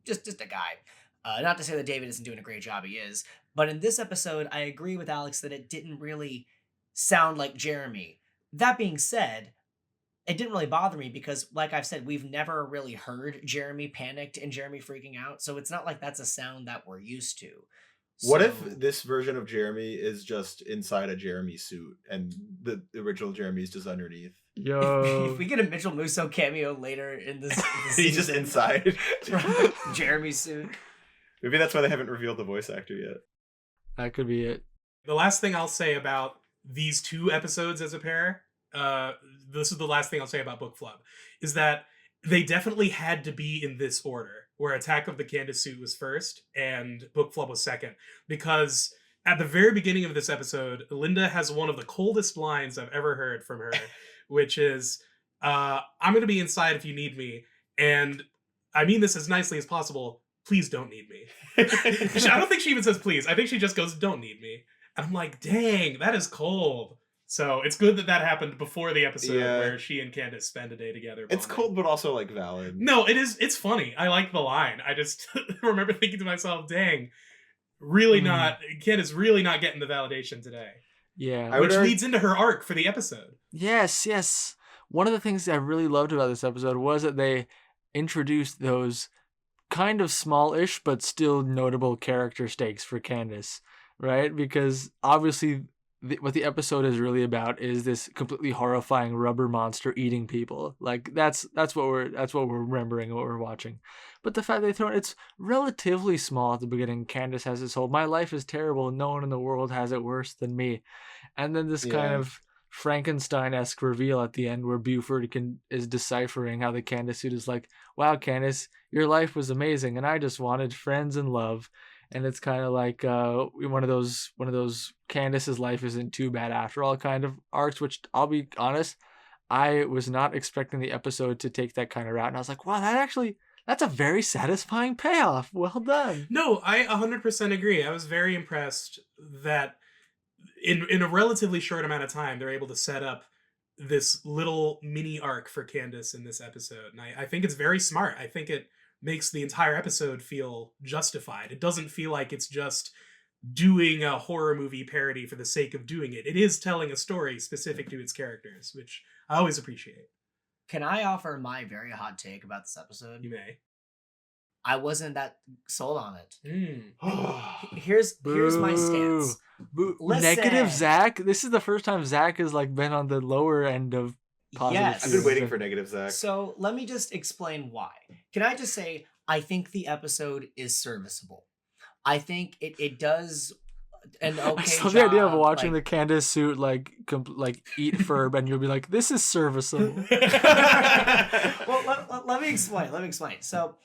just a guy. Not to say that David isn't doing a great job, he is. But in this episode, I agree with Alex that it didn't really sound like Jeremy. That being said, it didn't really bother me because, like I've said, we've never really heard Jeremy panicked and Jeremy freaking out. So it's not like that's a sound that we're used to. What if this version of Jeremy is just inside a Jeremy suit and the original Jeremy is just underneath? Yo, if we get a Mitchell Musso cameo later in this He's just inside. Jeremy suit. Maybe that's why they haven't revealed the voice actor yet. that could be it. The last thing I'll say about these 2 episodes as a pair, this is the last thing I'll say about Book Flub, is that they definitely had to be in this order, where Attack of the Candace suit was first and Book Flub was second. Because at the very beginning of this episode, Linda has one of the coldest lines I've ever heard from her, which is, I'm going to be inside if you need me. And I mean this as nicely as possible. Please don't need me. I don't think she even says please. I think she just goes, don't need me. And I'm like, dang, that is cold. So it's good that happened before the episode where she and Candace spend a day together. It's bonding. cold, but also like valid. No, it is. It's funny. I like the line. I just remember thinking to myself, dang, really not, Candace really not getting the validation today. Yeah. Which leads into her arc for the episode. Yes. One of the things I really loved about this episode was that they introduced those kind of small-ish but still notable character stakes for Candace, right? Because obviously what the episode is really about is this completely horrifying rubber monster eating people. Like that's what we're remembering and what we're watching. But the fact they throw it's relatively small at the beginning. Candace has this whole, my life is terrible, no one in the world has it worse than me. And then this kind of Frankenstein-esque reveal at the end where Buford is deciphering how the Candace suit is like, wow, Candace, your life was amazing and I just wanted friends and love. And it's kind of like one of those Candace's life isn't too bad after all kind of arcs, which I'll be honest, I was not expecting the episode to take that kind of route. And I was like, wow, that's a very satisfying payoff. Well done. No, I 100% agree. I was very impressed that in a relatively short amount of time, they're able to set up this little mini arc for Candace in this episode. And I think it's very smart. I think it makes the entire episode feel justified. It doesn't feel like it's just doing a horror movie parody for the sake of doing it. It is telling a story specific to its characters, which I always appreciate. Can I offer my very hot take about this episode? You may. I wasn't that sold on it. Mm. Here's my stance. Listen. Negative Zach. This is the first time Zach has like been on the lower end of positive. Yes. I've been waiting for negative Zach. So let me just explain why. Can I just say I think the episode is serviceable. I think it does an okay So job. the idea of watching the Candace suit like eat Ferb and you'll be like, this is serviceable. Well, let me explain. So,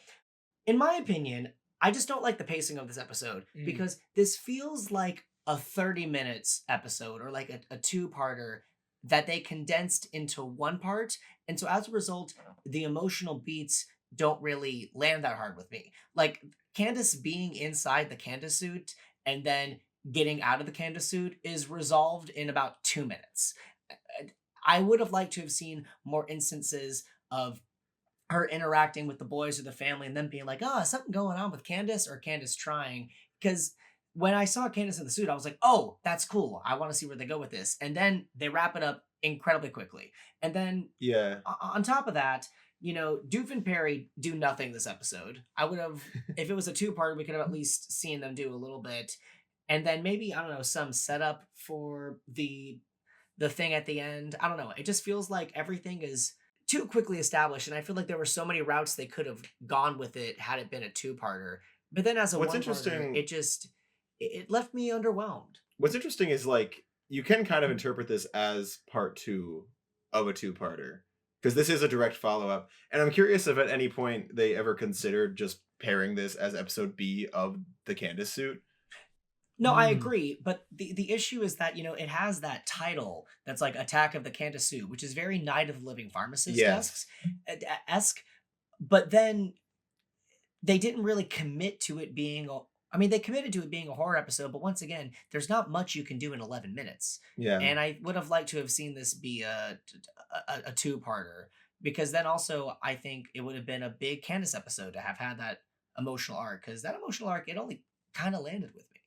in my opinion, I just don't like the pacing of this episode because this feels like a 30 minutes episode or like a two-parter that they condensed into one part. And so as a result, the emotional beats don't really land that hard with me. Like Candace being inside the Candace suit and then getting out of the Candace suit is resolved in about 2 minutes. I would have liked to have seen more instances of her interacting with the boys or the family and then being like, oh, something going on with Candace or Candace trying. Because when I saw Candace in the suit, I was like, oh, that's cool. I want to see where they go with this. And then they wrap it up incredibly quickly. And then Yeah. on top of that, you know, Doof and Perry do nothing this episode. I would have, if it was a two-part, we could have at least seen them do a little bit. And then maybe, I don't know, some setup for the thing at the end. I don't know. It just feels like everything is too quickly established. And I feel like there were so many routes they could have gone with it had it been a two-parter. But then as a What's one-parter, interesting- it left me underwhelmed. What's interesting is like you can kind of interpret this as part 2 of a two-parter because this is a direct follow-up. And I'm curious if at any point they ever considered just pairing this as episode B of the Candace suit. No, I agree, but the issue is that, you know, it has that title that's like Attack of the Candace Suit, which is very Night of the Living Pharmacist esque, but then they didn't really commit to it being they committed to it being a horror episode, but once again, there's not much you can do in 11 minutes. Yeah. And I would have liked to have seen this be a two-parter, because then also I think it would have been a big Candace episode to have had that emotional arc, because that emotional arc, it only kind of landed with me.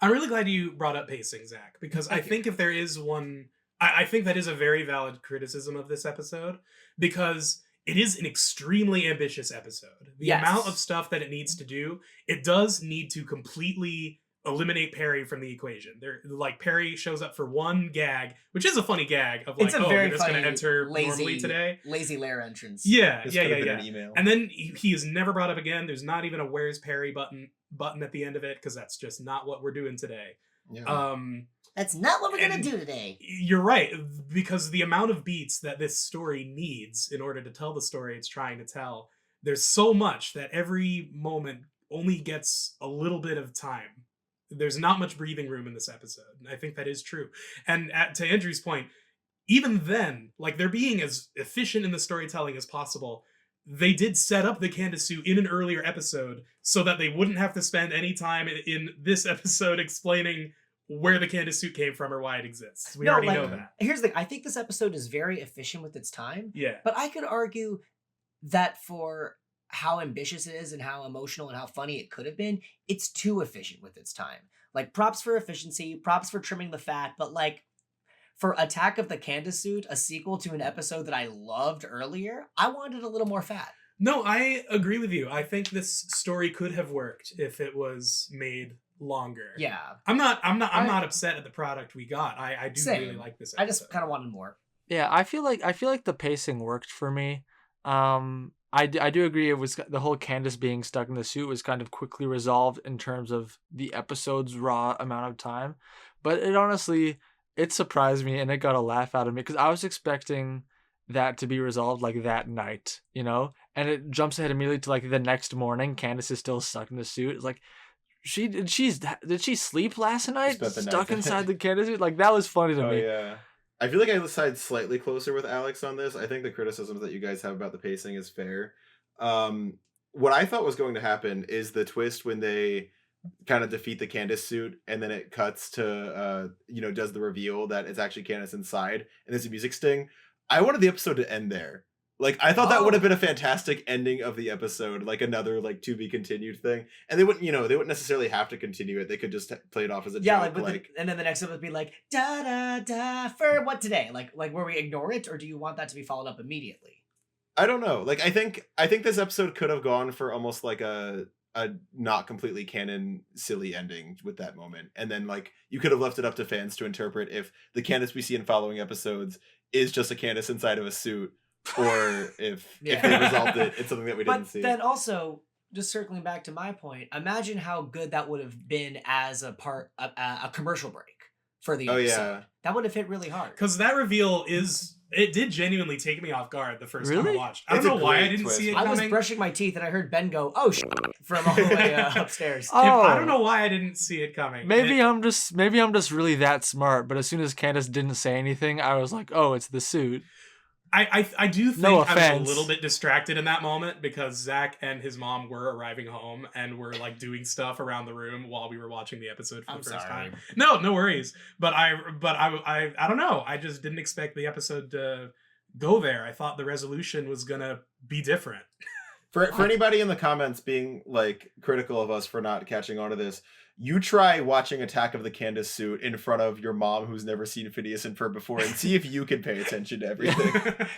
I'm really glad you brought up pacing, Zach, because I think if there is one, I think that is a very valid criticism of this episode, because it is an extremely ambitious episode. The amount of stuff that it needs to do, it does need to completely eliminate Perry from the equation. Like Perry shows up for one gag, which is a funny gag of like, It's a very you're just going to funny, enter normally today. Lazy Lair entrance. Yeah. An email. And then he is never brought up again. There's not even a "Where's Perry" button at the end of it, because that's just not what we're doing today. Yeah. That's not what we're gonna do today. You're right, because the amount of beats that this story needs in order to tell the story it's trying to tell, there's so much that every moment only gets a little bit of time. There's not much breathing room in this episode. And I think that is true. And to Andrew's point, even then, like, they're being as efficient in the storytelling as possible. They did set up the Candace suit in an earlier episode so that they wouldn't have to spend any time in this episode explaining where the Candace suit came from or why it exists. We already know that. Here's the thing. I think this episode is very efficient with its time. Yeah. But I could argue that for how ambitious it is and how emotional and how funny it could have been, it's too efficient with its time. Like, props for efficiency, props for trimming the fat, but like, for Attack of the Candace Suit, a sequel to an episode that I loved earlier, I wanted a little more fat. No, I agree with you. I think this story could have worked if it was made longer. Yeah. I'm not upset at the product we got. I do Same. really like this episode. I just kind of wanted more. Yeah, I feel like the pacing worked for me. I do agree. It was the whole Candace being stuck in the suit was kind of quickly resolved in terms of the episode's raw amount of time, but it surprised me and it got a laugh out of me because I was expecting that to be resolved like that night, you know, and it jumps ahead immediately to like the next morning. Candace is still stuck in the suit. It's like did she sleep last night? Stuck inside the Candace suit. Like that was funny to me. Yeah. I feel like I side slightly closer with Alex on this. I think the criticisms that you guys have about the pacing is fair. What I thought was going to happen is the twist when they kind of defeat the Candace suit and then it cuts to, does the reveal that it's actually Candace inside and there's a music sting. I wanted the episode to end there. Like, I thought that would have been a fantastic ending of the episode, like another like to be continued thing. And they wouldn't necessarily have to continue it. They could just play it off as a joke. And then the next one would be like da da da for what today? Like where we ignore it, or do you want that to be followed up immediately? I don't know. Like, I think this episode could have gone for almost like a not completely canon silly ending with that moment, and then like you could have left it up to fans to interpret if the Candace we see in following episodes is just a Candace inside of a suit. Or if they resolved it, it's something that we didn't see. But then also, just circling back to my point, imagine how good that would have been as a commercial break for the episode. Yeah. That would have hit really hard. Because that reveal is It did genuinely take me off guard the first time I Really? watched. I don't It's a know why I great didn't twist. see it I coming. was brushing my teeth and I heard Ben go, "Oh shit," from all the way upstairs. Oh. I don't know why I didn't see it coming. Maybe I'm just really that smart. But as soon as Candace didn't say anything, I was like, "Oh, it's the suit." I do think No I was a offense. little bit distracted in that moment because Zach and his mom were arriving home and were like doing stuff around the room while we were watching the episode for the first time. No worries. But I don't know. I just didn't expect the episode to go there. I thought the resolution was gonna be different. For anybody in the comments being like critical of us for not catching on to this, you try watching Attack of the Candace suit in front of your mom who's never seen Phineas and Ferb before and see if you can pay attention to everything.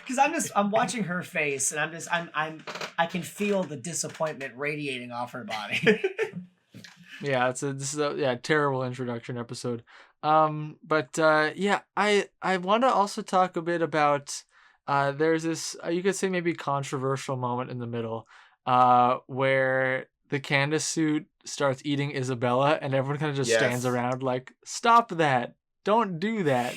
Because I'm watching her face and I can feel the disappointment radiating off her body. Yeah, this is a terrible introduction episode. Yeah, I want to also talk a bit about there's this you could say maybe controversial moment in the middle where the Candace suit starts eating Isabella and everyone kind of just stands around like, stop that, don't do that.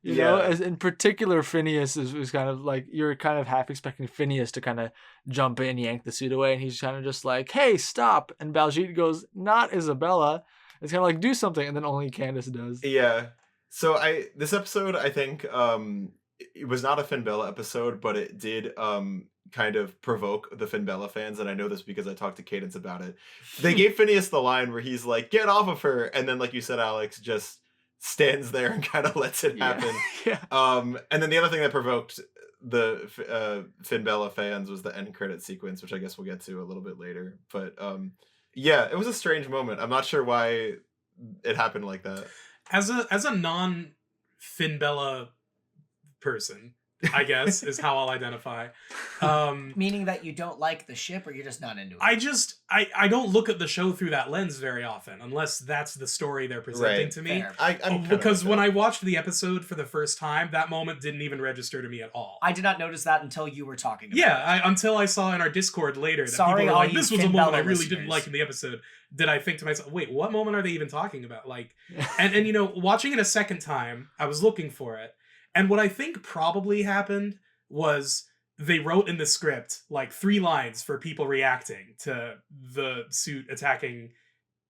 You know, as in particular, Phineas was kind of like, you're kind of half expecting Phineas to kind of jump in, yank the suit away, and he's kind of just like, hey, stop. And Baljeet goes, not Isabella. It's kind of like, do something, and then only Candace does. Yeah. So this episode, I think, it was not a Finbella episode, but it did kind of provoke the Finbella fans, and I know this because I talked to Cadence about it. They gave Phineas the line where he's like, get off of her, and then, like you said, Alex, just stands there and kind of lets it happen. Yeah. And then the other thing that provoked the Finbella fans was the end credit sequence, which I guess we'll get to a little bit later. But yeah, it was a strange moment. I'm not sure why it happened like that. As a non Finbella person, I guess is how I'll identify. Meaning that you don't like the ship or you're just not into it? I don't look at the show through that lens very often, unless that's the story they're presenting to me. Because when I watched the episode for the first time, that moment didn't even register to me at all. I did not notice that until you were talking about it. Until I saw in our Discord later that people were like, this was a moment I really didn't like in the episode. Did I think to myself, wait, what moment are they even talking about? Like, and you know, watching it a second time, I was looking for it. And what I think probably happened was they wrote in the script like 3 lines for people reacting to the suit attacking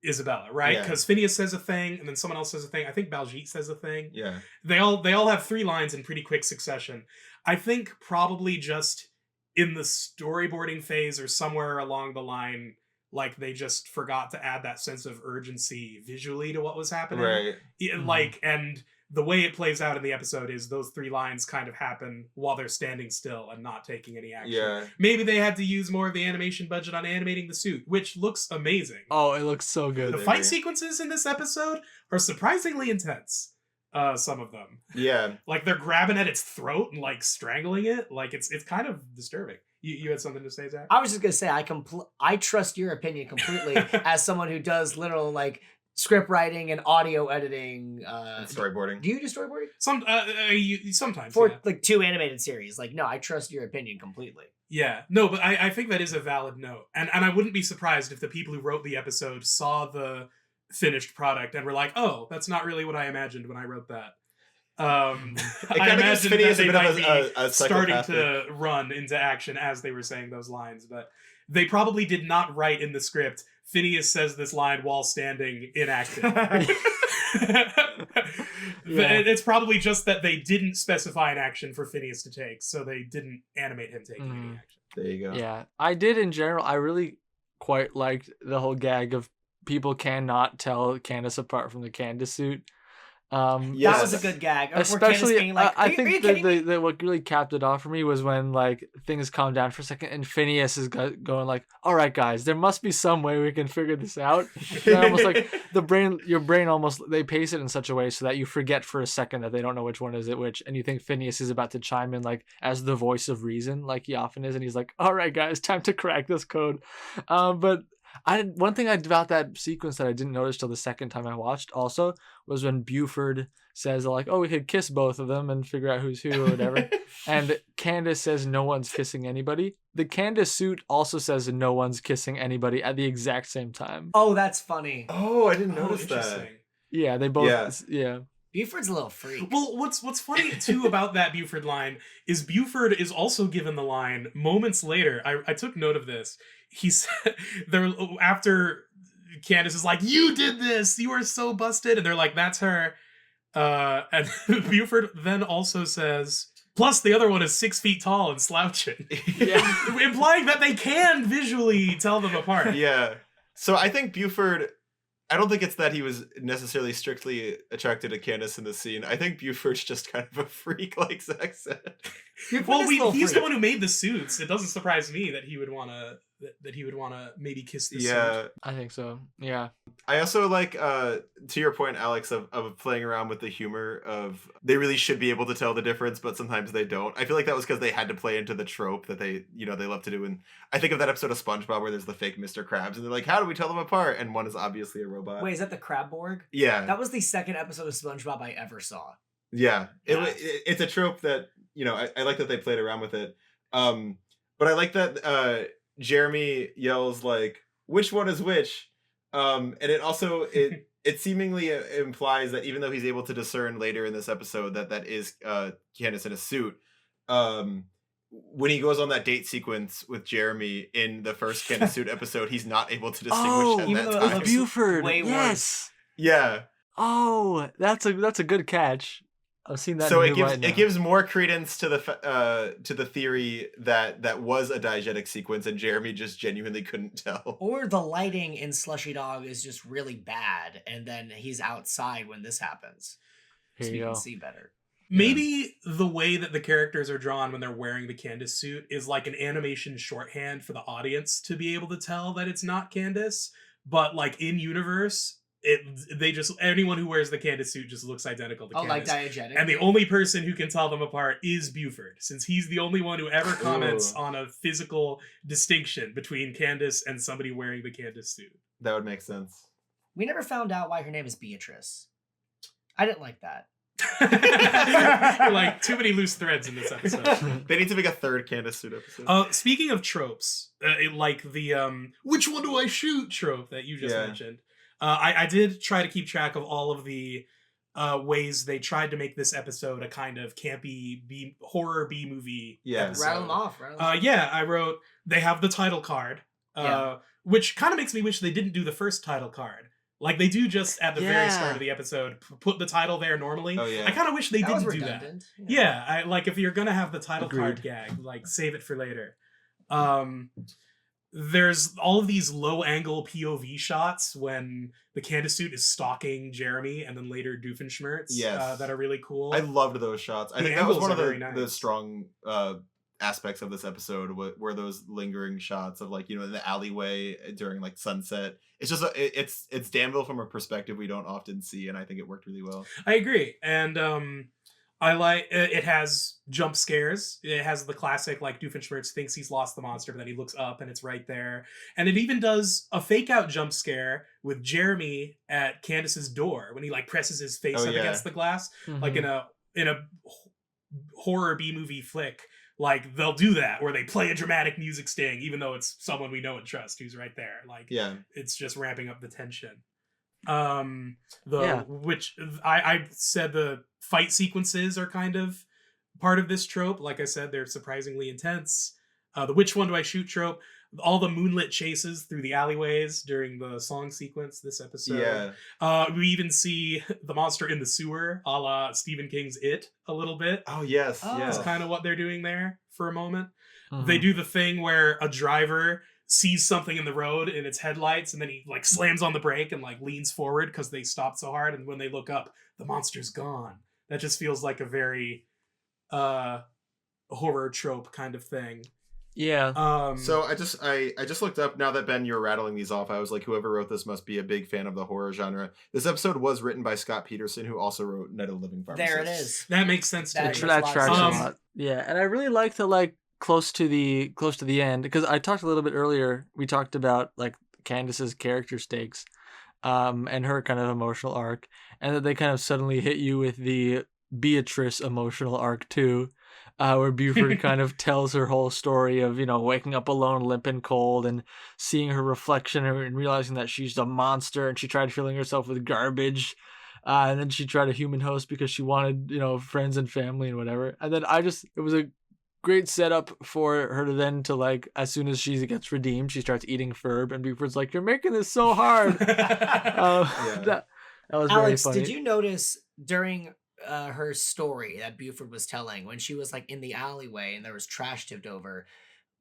Isabella, right? Because Phineas says a thing, and then someone else says a thing. I think Baljeet says a thing. Yeah. They all have 3 lines in pretty quick succession. I think probably just in the storyboarding phase or somewhere along the line, like they just forgot to add that sense of urgency visually to what was happening. Right. Like, and the way it plays out in the episode is those 3 lines kind of happen while they're standing still and not taking any action. Yeah. Maybe they had to use more of the animation budget on animating the suit, which looks amazing. Oh, it looks so good. The fight sequences in this episode are surprisingly intense. Some of them. Yeah. Like they're grabbing at its throat and like strangling it. Like it's kind of disturbing. You had something to say, Zach? I was just gonna say I trust your opinion completely as someone who does literal like script writing and audio editing And storyboarding. Do you do storyboarding? Sometimes For like 2 animated series. Like, no, I trust your opinion completely. Yeah. No, but I think that is a valid note. And I wouldn't be surprised if the people who wrote the episode saw the finished product and were like, oh, that's not really what I imagined when I wrote that. I imagine that they might be starting to run into action as they were saying those lines, but they probably did not write in the script, Phineas says this line while standing inactive. It's probably just that they didn't specify an action for Phineas to take, so they didn't animate him taking any action. There you go. Yeah, I did in general. I really quite liked the whole gag of people cannot tell Candace apart from the Candace suit. That was a good gag. Especially, being like, I think the what really capped it off for me was when like things calmed down for a second and Phineas is going like, "All right, guys, there must be some way we can figure this out." And almost like your brain almost they pace it in such a way so that you forget for a second that they don't know which one is it which, and you think Phineas is about to chime in like as the voice of reason, like he often is, and he's like, "All right, guys, time to crack this code." But one thing about that sequence that I didn't notice till the second time I watched also was when Buford says like, "Oh, we could kiss both of them and figure out who's who or whatever," and Candace says no one's kissing anybody. The Candace suit also says no one's kissing anybody at the exact same time. Oh, that's funny. Oh, I didn't notice that. Yeah, they both. Yeah. Buford's a little freak. Well, what's funny too about that Buford line is Buford is also given the line moments later. I took note of this. He said there after Candace is like, "You did this. You are so busted," and they're like, "That's her." And Buford then also says, "Plus the other one is 6 feet tall and slouching," implying that they can visually tell them apart. Yeah. So I think Buford, I don't think it's that he was necessarily strictly attracted to Candace in the scene. I think Buford's just kind of a freak, like Zach said. Well, he's the one who made the suits. It doesn't surprise me that he would want to maybe kiss the suit. I think so. Yeah. I also like to your point, Alex, of playing around with the humor of they really should be able to tell the difference, but sometimes they don't. I feel like that was because they had to play into the trope that they love to do. And I think of that episode of SpongeBob where there's the fake Mr. Krabs and they're like, how do we tell them apart? And one is obviously a robot. Wait, is that the Crabborg? Yeah. That was the second episode of SpongeBob I ever saw. Yeah. It's a trope that, I like that they played around with it. But I like that Jeremy yells like, which one is which? And it also it seemingly implies that even though he's able to discern later in this episode that is Candace in a suit, when he goes on that date sequence with Jeremy in the first Candace suit episode, he's not able to distinguish at that time. Buford. Way yes. Yeah. Oh, that's a good catch. I've seen that. So it gives more credence to the theory that was a diegetic sequence and Jeremy just genuinely couldn't tell. Or the lighting in Slushy Dog is just really bad, and then he's outside when this happens, so you can see better. Maybe the way that the characters are drawn when they're wearing the Candace suit is like an animation shorthand for the audience to be able to tell that it's not Candace, but like in universe, anyone who wears the Candace suit just looks identical to Candace. Like diegetic. And the only person who can tell them apart is Buford, since he's the only one who ever comments on a physical distinction between Candace and somebody wearing the Candace suit. That would make sense. We never found out why her name is Beatrice. I didn't like that. Like too many loose threads in this episode. They need to make a third Candace suit episode. Speaking of tropes, like the which one do I shoot trope that you just mentioned. I did try to keep track of all of the ways they tried to make this episode a kind of campy horror B-movie episode. Rattle them off. I wrote, they have the title card, which kind of makes me wish they didn't do the first title card. Like they do just at the very start of the episode, put the title there normally. Oh, yeah. I kind of wish they didn't do that. Yeah, I like if you're gonna have the title card gag, like save it for later. There's all of these low angle POV shots when the Candace suit is stalking Jeremy and then later Doofenshmirtz that are really cool. I loved those shots. I think that was one of the strong aspects of this episode were those lingering shots of like, in the alleyway during like sunset. It's just it's Danville from a perspective we don't often see, and I think it worked really well. I agree. And I like it has jump scares. It has the classic like Doofenshmirtz thinks he's lost the monster, but then he looks up and it's right there. And it even does a fake out jump scare with Jeremy at Candace's door when he like presses his face up against the glass, like in a horror B movie flick. Like they'll do that where they play a dramatic music sting, even though it's someone we know and trust who's right there. Like it's just ramping up the tension. Which I said the fight sequences are kind of part of this trope. Like I said, they're surprisingly intense. The which one do I shoot trope, all the moonlit chases through the alleyways during the song sequence this episode. We even see the monster in the sewer, a la Stephen King's It, a little bit. That's kind of what they're doing there for a moment. They do the thing where a driver sees something in the road in its headlights and then he like slams on the brake and like leans forward because they stopped so hard, and when they look up the monster's gone. That just feels like a very horror trope kind of thing. So I just looked up, now that Ben, you're rattling these off, I was like, whoever wrote this must be a big fan of the horror genre. This episode was written by Scott Peterson, who also wrote Night of the Living Pharmacist. There it is. That makes sense to me. That tracks a lot. Yeah, and I really like the like close to the end, because I talked a little bit earlier, we talked about like Candace's character stakes and her kind of emotional arc, and that they kind of suddenly hit you with the Beatrice emotional arc too, where Buford kind of tells her whole story of waking up alone, limp and cold, and seeing her reflection and realizing that she's a monster and she tried filling herself with garbage. And then she tried a human host because she wanted, friends and family and whatever. And then it was a great setup for her to then to like, as soon as she gets redeemed, she starts eating Ferb, and Buford's like, "You're making this so hard." That was Alex, very funny. did you notice during her story that Buford was telling, when she was like in the alleyway and there was trash tipped over,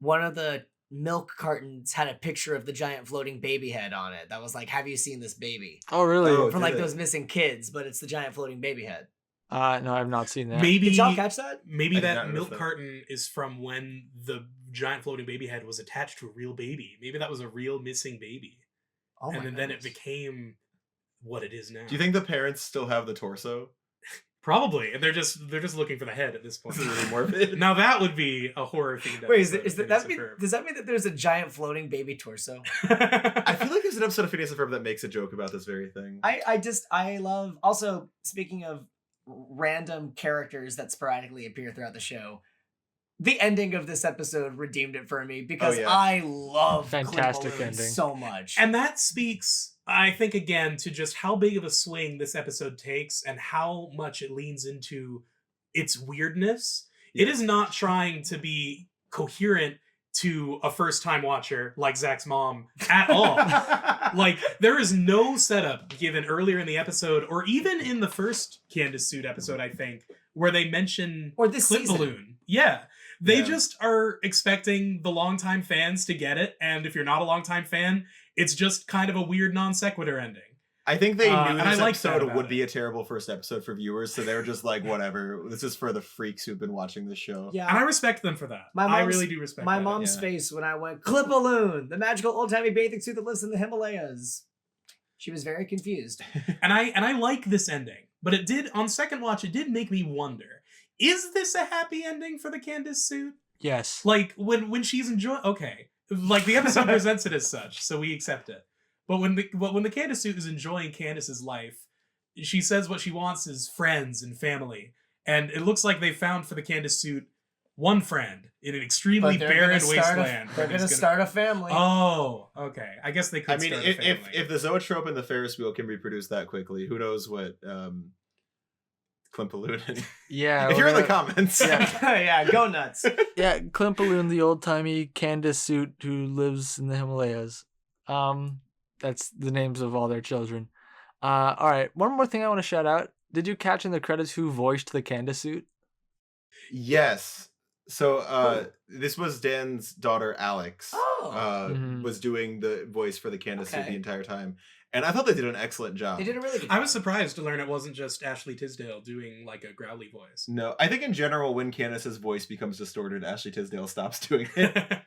one of the milk cartons had a picture of the giant floating baby head on it that was like, "Have you seen this baby?" Oh, really? Oh, For like did it? those missing kids, but it's the giant floating baby head. No, I've not seen that. Maybe Did y'all catch that? Maybe I did not that notice milk that. carton is from when the giant floating baby head was attached to a real baby. Maybe that was a real missing baby, Oh and my then it goodness. became what it is now. Do you think the parents still have the torso? Probably, and they're just looking for the head at this point. This is really morbid. Now that would be a horror themed. Wait, does that mean that there's a giant floating baby torso? I feel like there's an episode of Phineas and Ferb that makes a joke about this very thing. I love, also, speaking of random characters that sporadically appear throughout the show, the ending of this episode redeemed it for me because Oh, yeah. I love Fantastic Clint Balloon ending. so much. And that speaks, I think, again, to just how big of a swing this episode takes and how much it leans into its weirdness. It is not trying to be coherent to a first-time watcher like Zach's mom at all. Like, there is no setup given earlier in the episode, or even in the first Candace Suit episode, I think, where they mention Or this Clint season. Balloon. Yeah. They Yeah. just are expecting the longtime fans to get it, and if you're not a longtime fan, it's just kind of a weird non sequitur ending. I think they knew and I this like that episode about would be it. a terrible first episode for viewers, so they were just like, whatever. This is for the freaks who've been watching this show. Yeah. And I respect them for that. My I mom's- really do respect My that. mom's yeah. face when I went, "Clint Balloon, the magical old-timey bathing suit that lives in the Himalayas." She was very confused. And I like this ending, but it did, on second watch, it did make me wonder, is this a happy ending for the Candace suit? Yes. Like, when she's enjoying, okay, like the episode presents it as such, so we accept it. But when the Candace suit is enjoying Candace's life, she says what she wants is friends and family, and it looks like they found for the Candace suit one friend in an extremely barren wasteland. They're that going to is start a family. Oh, okay. I guess they could. I mean, start a family. if the zoetrope and the Ferris wheel can reproduce that quickly, who knows what Clint Balloon. Yeah. If you're in the we're- comments. Yeah, go nuts. Yeah, Clint Balloon, the old-timey Candace suit who lives in the Himalayas. That's the names of all their children. All right, one more thing I want to shout out. Did you catch in the credits who voiced the Candace suit? Yes. So this was Dan's daughter Alex. Oh. Mhm. Was doing the voice for the Candace suit Okay. the entire time. And I thought they did an excellent job. They did a really good I job. was surprised to learn it wasn't just Ashley Tisdale doing like a growly voice. No, I think in general when Candace's voice becomes distorted, Ashley Tisdale stops doing it.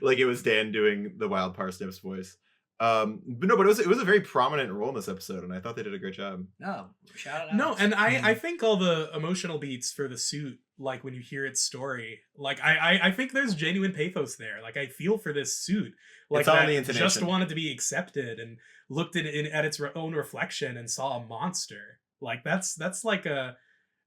Like it was Dan doing the Wild Parsnips voice. But it was a very prominent role in this episode, and I thought they did a great job. No, shout out. No, and I think all the emotional beats for the suit, like when you hear its story, like I think there's genuine pathos there. Like I feel for this suit, like It's all in that the intonation. just wanted to be accepted and looked at its own reflection and saw a monster. Like that's like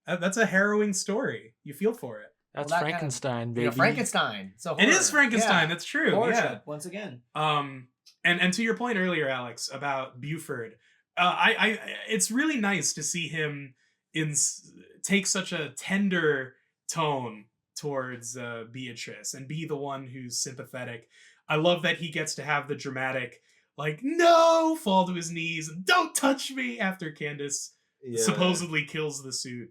that's a harrowing story. You feel for it. That's Well, that kind of- Frankenstein, baby. Frankenstein. So It is Frankenstein. That's true. Horror Yeah. trip, once again. And to your point earlier, Alex, about Buford, it's really nice to see him take such a tender tone towards Beatrice and be the one who's sympathetic. I love that he gets to have the dramatic, like, no, fall to his knees and don't touch me after Candace Yeah. supposedly kills the suit.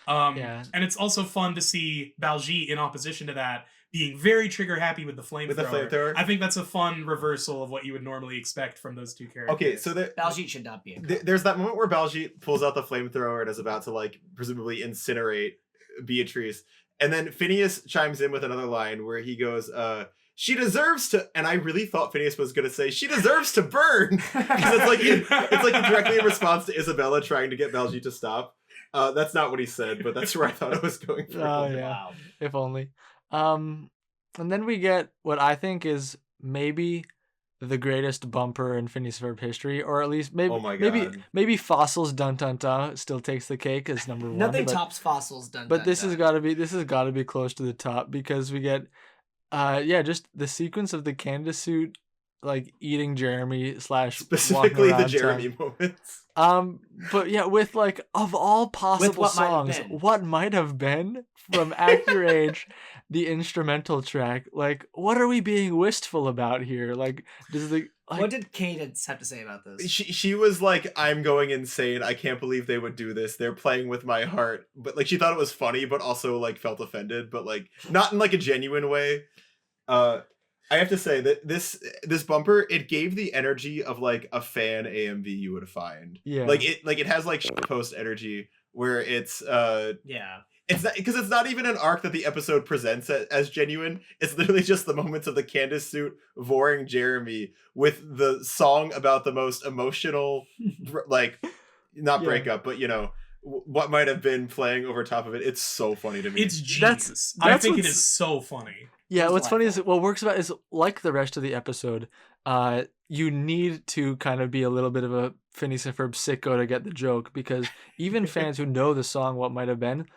Yeah. And it's also fun to see Baljeet in opposition to that being very trigger happy with the With the flamethrower. flamethrower? I think that's a fun reversal of what you would normally expect from those two characters. Okay, so Baljeet should not be in. there's that moment where Baljeet pulls out the flamethrower and is about to, like, presumably incinerate Beatrice. And then Phineas chimes in with another line where he goes, she deserves to, and I really thought Phineas was going to say, she deserves to burn. Because it's like directly in response to Isabella trying to get Baljeet to stop. That's not what he said, but that's where I thought it was going for. Oh, yeah. Wow. If only. And then we get what I think is maybe the greatest bumper in Phineas and Ferb history, or at least maybe Oh my God. maybe Fossils Dun Dun Dun still takes the cake as number one. Nothing but, tops Fossils done. but this has got to be close to the top because we get just the sequence of the Candace suit like eating Jeremy slash Specifically walking the around Jeremy town. moments. But yeah, with like of all possible what might have songs, been. what might have been from Act Your Age, the instrumental track. Like, what are we being wistful about here? Like, does the like, What did Cadence have to say about this? She was like, I'm going insane. I can't believe they would do this. They're playing with my heart. But like she thought it was funny, but also like felt offended, but like not in like a genuine way. I have to say that this bumper, it gave the energy of like a fan AMV you would find. Yeah. Like it has like post energy where it's Yeah. it's not because it's not even an arc that the episode presents as genuine. It's literally just the moments of the Candace suit voring Jeremy with the song about the most emotional like not breakup, but you know what might have been playing over top of it. It's so funny to me. It's genius. I That's think it what's- is so funny. Yeah, It's what's funny is delightful. what works about is like the rest of the episode, you need to kind of be a little bit of a Phineas and Ferb sicko to get the joke, because even fans who know the song What Might Have Been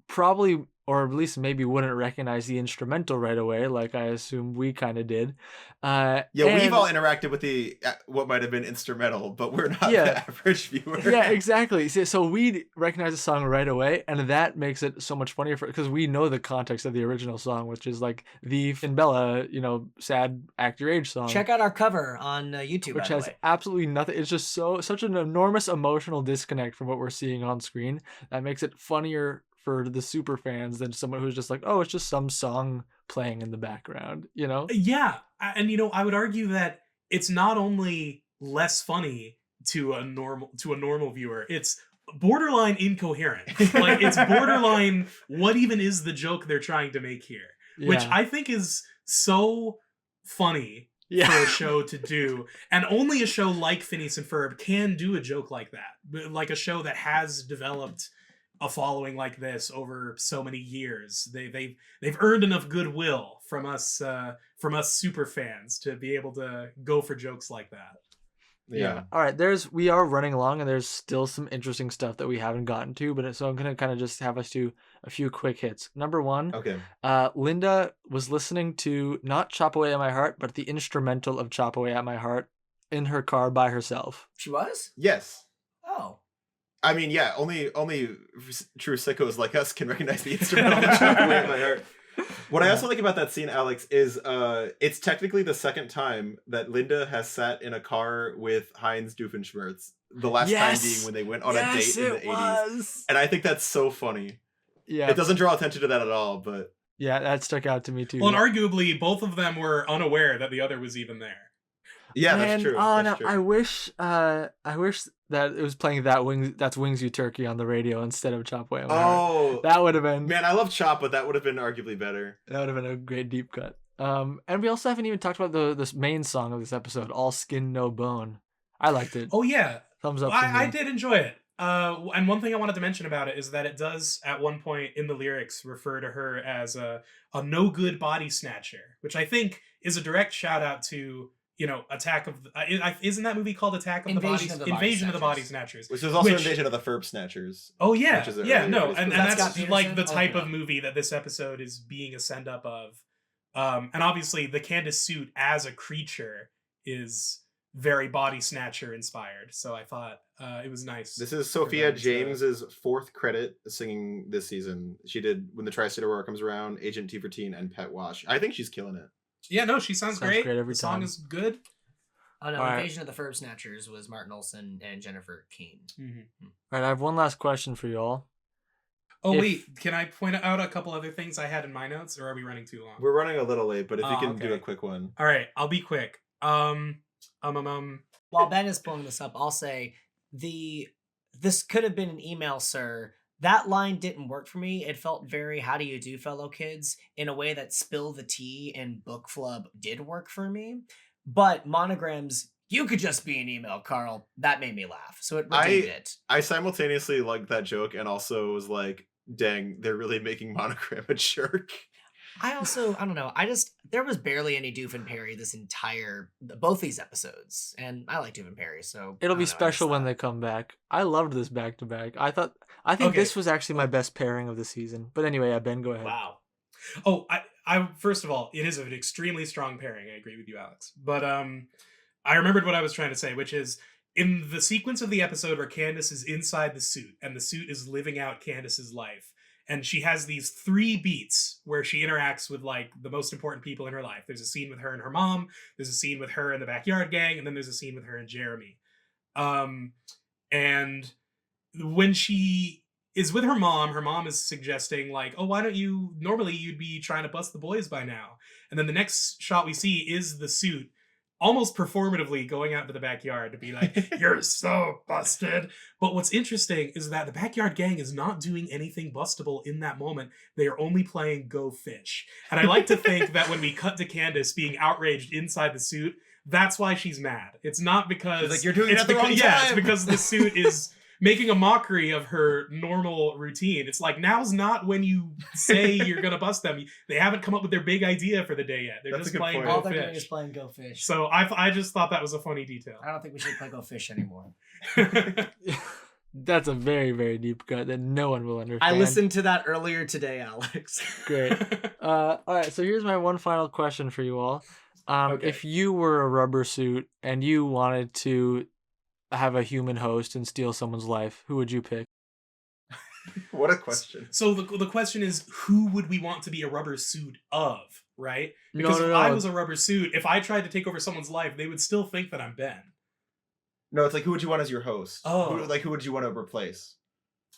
probably, or at least maybe, wouldn't recognize the instrumental right away, like I assume we kind of did. Yeah, we've and- all interacted with the what might have been instrumental, but we're not Yeah. the average viewer. Yeah, exactly. So we recognize the song right away, and that makes it so much funnier because we know the context of the original song, which is like the Finn Bella, sad Act Your Age song. Check out our cover on YouTube, Which by the has way. absolutely nothing. It's just such an enormous emotional disconnect from what we're seeing on screen that makes it funnier for the super fans than someone who's just like, oh, it's just some song playing in the background, Yeah, and I would argue that it's not only less funny to a normal viewer, it's borderline incoherent. Like it's borderline what even is the joke they're trying to make here, which Yeah. I think is so funny Yeah. for a show to do, and only a show like Phineas and Ferb can do a joke like that, like a show that has developed a following like this over so many years. They've earned enough goodwill from us super fans to be able to go for jokes like that. Yeah. All right, we are running along, and there's still some interesting stuff that we haven't gotten to, but so I'm gonna kind of just have us do a few quick hits. Number one, Okay. Linda was listening to not "Chop Away at My Heart," but the instrumental of "Chop Away at My Heart" in her car by herself. She was? Yes. Oh. I mean, yeah, only true sickos like us can recognize the instrumental of Chop Away at My Heart. What I also like about that scene, Alex, is it's technically the second time that Linda has sat in a car with Heinz Doofenshmirtz. The last time being when they went on a date in the 80s. And I think that's so funny. Yeah. It doesn't draw attention to that at all, but Yeah, that stuck out to me too. Well, and arguably both of them were unaware that the other was even there. yeah, Man, that's true. Oh That's no, true. I wish that it was playing that's Wings You Turkey on the radio instead of Chop Away at My Heart. Oh, That would have been man, I love Chop, but that would have been arguably better. that would have been a great deep cut. And we also haven't even talked about this main song of this episode, "All Skin No Bone." I liked it. Oh yeah, Thumbs up. from I me. did enjoy it. And one thing I wanted to mention about it is that it does at one point in the lyrics refer to her as a no good body snatcher, which I think is a direct shout out to Attack of isn't that movie called Attack of Invasion the of the Body Invasion of the Body Snatchers. Snatchers, Which is also Which- Invasion of the Ferb Snatchers. Oh yeah, Which is an yeah, earlier no, release. and Was that that's Scott like the Peterson? type Okay. of movie that this episode is being a send up of. And obviously the Candace suit as a creature is very body snatcher inspired, so I thought it was nice. This is for Sophia them to- James's fourth credit singing this season. She did When the Tri-State Aurora Comes Around, Agent T for Teen, and Pet Wash. I think she's killing it. Yeah, no, she sounds Sounds great. great every the song time. is good. Oh no, All right. Invasion of the Ferb Snatchers was Martin Olson and Jennifer Keane. All right, I have one last question for y'all. Oh If- wait, can I point out a couple other things I had in my notes, or are we running too long? We're running a little late, but if you Oh, can do okay. a quick one. All right, I'll be quick. While Ben is pulling this up, I'll say this could have been an email, sir. That line didn't work for me. It felt very "how do you do, fellow kids" in a way that "spill the tea" and "book flub" did work for me. But monograms, "you could just be an email, Carl," that made me laugh. So it redeemed it. I simultaneously liked that joke and also was like, dang, they're really making Monogram a jerk. I don't know. There was barely any Doof and Perry both these episodes. And I like Doof and Perry, so. It'll I be don't know, I special missed when that. they come back. I loved this back to back. I think Okay. this was actually my best pairing of the season. But anyway, Ben, go ahead. Wow. Oh, I first of all, it is an extremely strong pairing. I agree with you, Alex. But I remembered what I was trying to say, which is in the sequence of the episode where Candace is inside the suit and the suit is living out Candace's life. And she has these 3 beats where she interacts with like the most important people in her life. There's a scene with her and her mom. There's a scene with her and the backyard gang. And then there's a scene with her and Jeremy. And when she is with her mom is suggesting like, oh, why don't you, normally you'd be trying to bust the boys by now. And then the next shot we see is the suit almost performatively going out to the backyard to be like, you're so busted. But what's interesting is that the backyard gang is not doing anything bustable in that moment. They are only playing Go Fish. And I like to think that when we cut to Candace being outraged inside the suit, that's why she's mad. It's not because... She's like, you're doing it at the wrong time. Yeah, it's because the suit is making a mockery of her normal routine. It's like, now's not when you say you're going to bust them. They haven't come up with their big idea for the day yet. They're just playing Go All Fish. they're doing is playing Go Fish. So I just thought that was a funny detail. I don't think we should play Go Fish anymore. That's a very, very deep cut that no one will understand. I listened to that earlier today, Alex. Great. All right, so here's my one final question for you all. Okay. If you were a rubber suit and you wanted to have a human host and steal someone's life, who would you pick? What a question. So the question is, who would we want to be a rubber suit of, right? Because No. if I was a rubber suit, if I tried to take over someone's life, they would still think that I'm Ben. No, it's like, who would you want as your host? Oh. Who would you want to replace?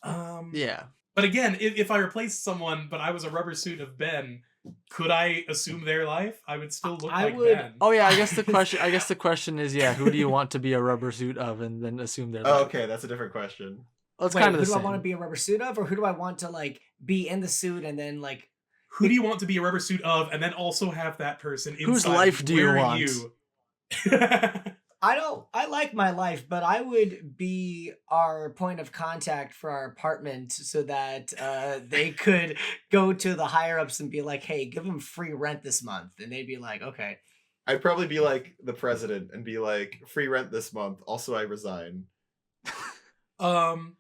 Yeah. But again, if I replaced someone, but I was a rubber suit of Ben, could I assume their life? I would still look like Ben. Oh yeah, I guess the question is, yeah, who do you want to be a rubber suit of, and then assume their Oh, life. okay, that's a different question. Well, it's Wait, kind of who the do same. I want to be a rubber suit of, or who do I want to like be in the suit and then like Who do you want to be a rubber suit of, and then also have that person inside? Whose life do you want? I like my life, but I would be our point of contact for our apartment so that they could go to the higher ups and be like, hey, give them free rent this month. And they'd be like, okay. I'd probably be like the president and be like, free rent this month. Also, I resign. I'm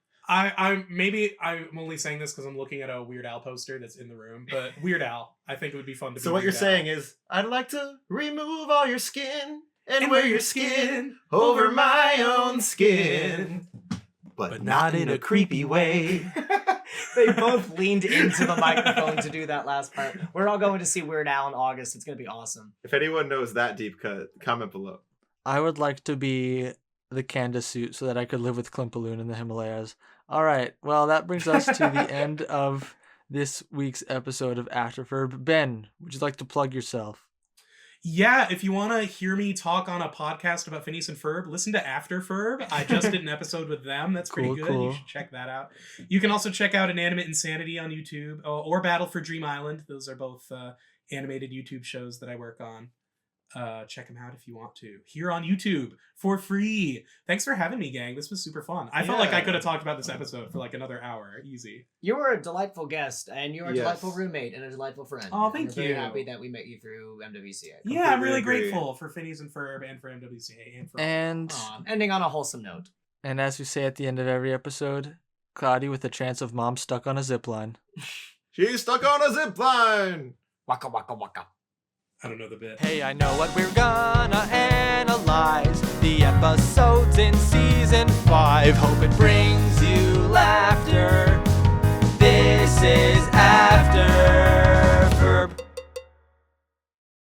only saying this because I'm looking at a Weird Al poster that's in the room, but Weird Al, I think it would be fun to be So what Weird you're Al. saying is, I'd like to remove all your skin and wear your skin over my own skin. But not in a creepy way. They both leaned into the microphone to do that last part. We're all going to see Weird Al in August. It's going to be awesome. If anyone knows that deep cut, comment below. I would like to be the Candace suit so that I could live with Klimpaloon in the Himalayas. All right, well, that brings us to the end of this week's episode of Afterferb. Ben, would you like to plug yourself? Yeah, if you want to hear me talk on a podcast about Phineas and Ferb, listen to Afterferb. I just did an episode with them. That's pretty good. Cool. You should check that out. You can also check out Inanimate Insanity on YouTube or Battle for Dream Island. Those are both animated YouTube shows that I work on. Check them out if you want to. Here on YouTube for free. Thanks for having me, gang. This was super fun. I felt like I could have talked about this episode for like another hour. Easy. You were a delightful guest, and you're a Yes. delightful roommate and a delightful friend. Oh, And thank we're you. Very happy that we met you through MWCA. Yeah, I'm really agree. grateful for Phineas and Ferb and for MWCA and for And Ending on a wholesome note. and as we say at the end of every episode, cloudy with a chance of mom stuck on a zip line. She's stuck on a zip line. Waka waka waka. I don't know the bit. Hey, I know what we're gonna analyze. The episodes in season 5. Hope it brings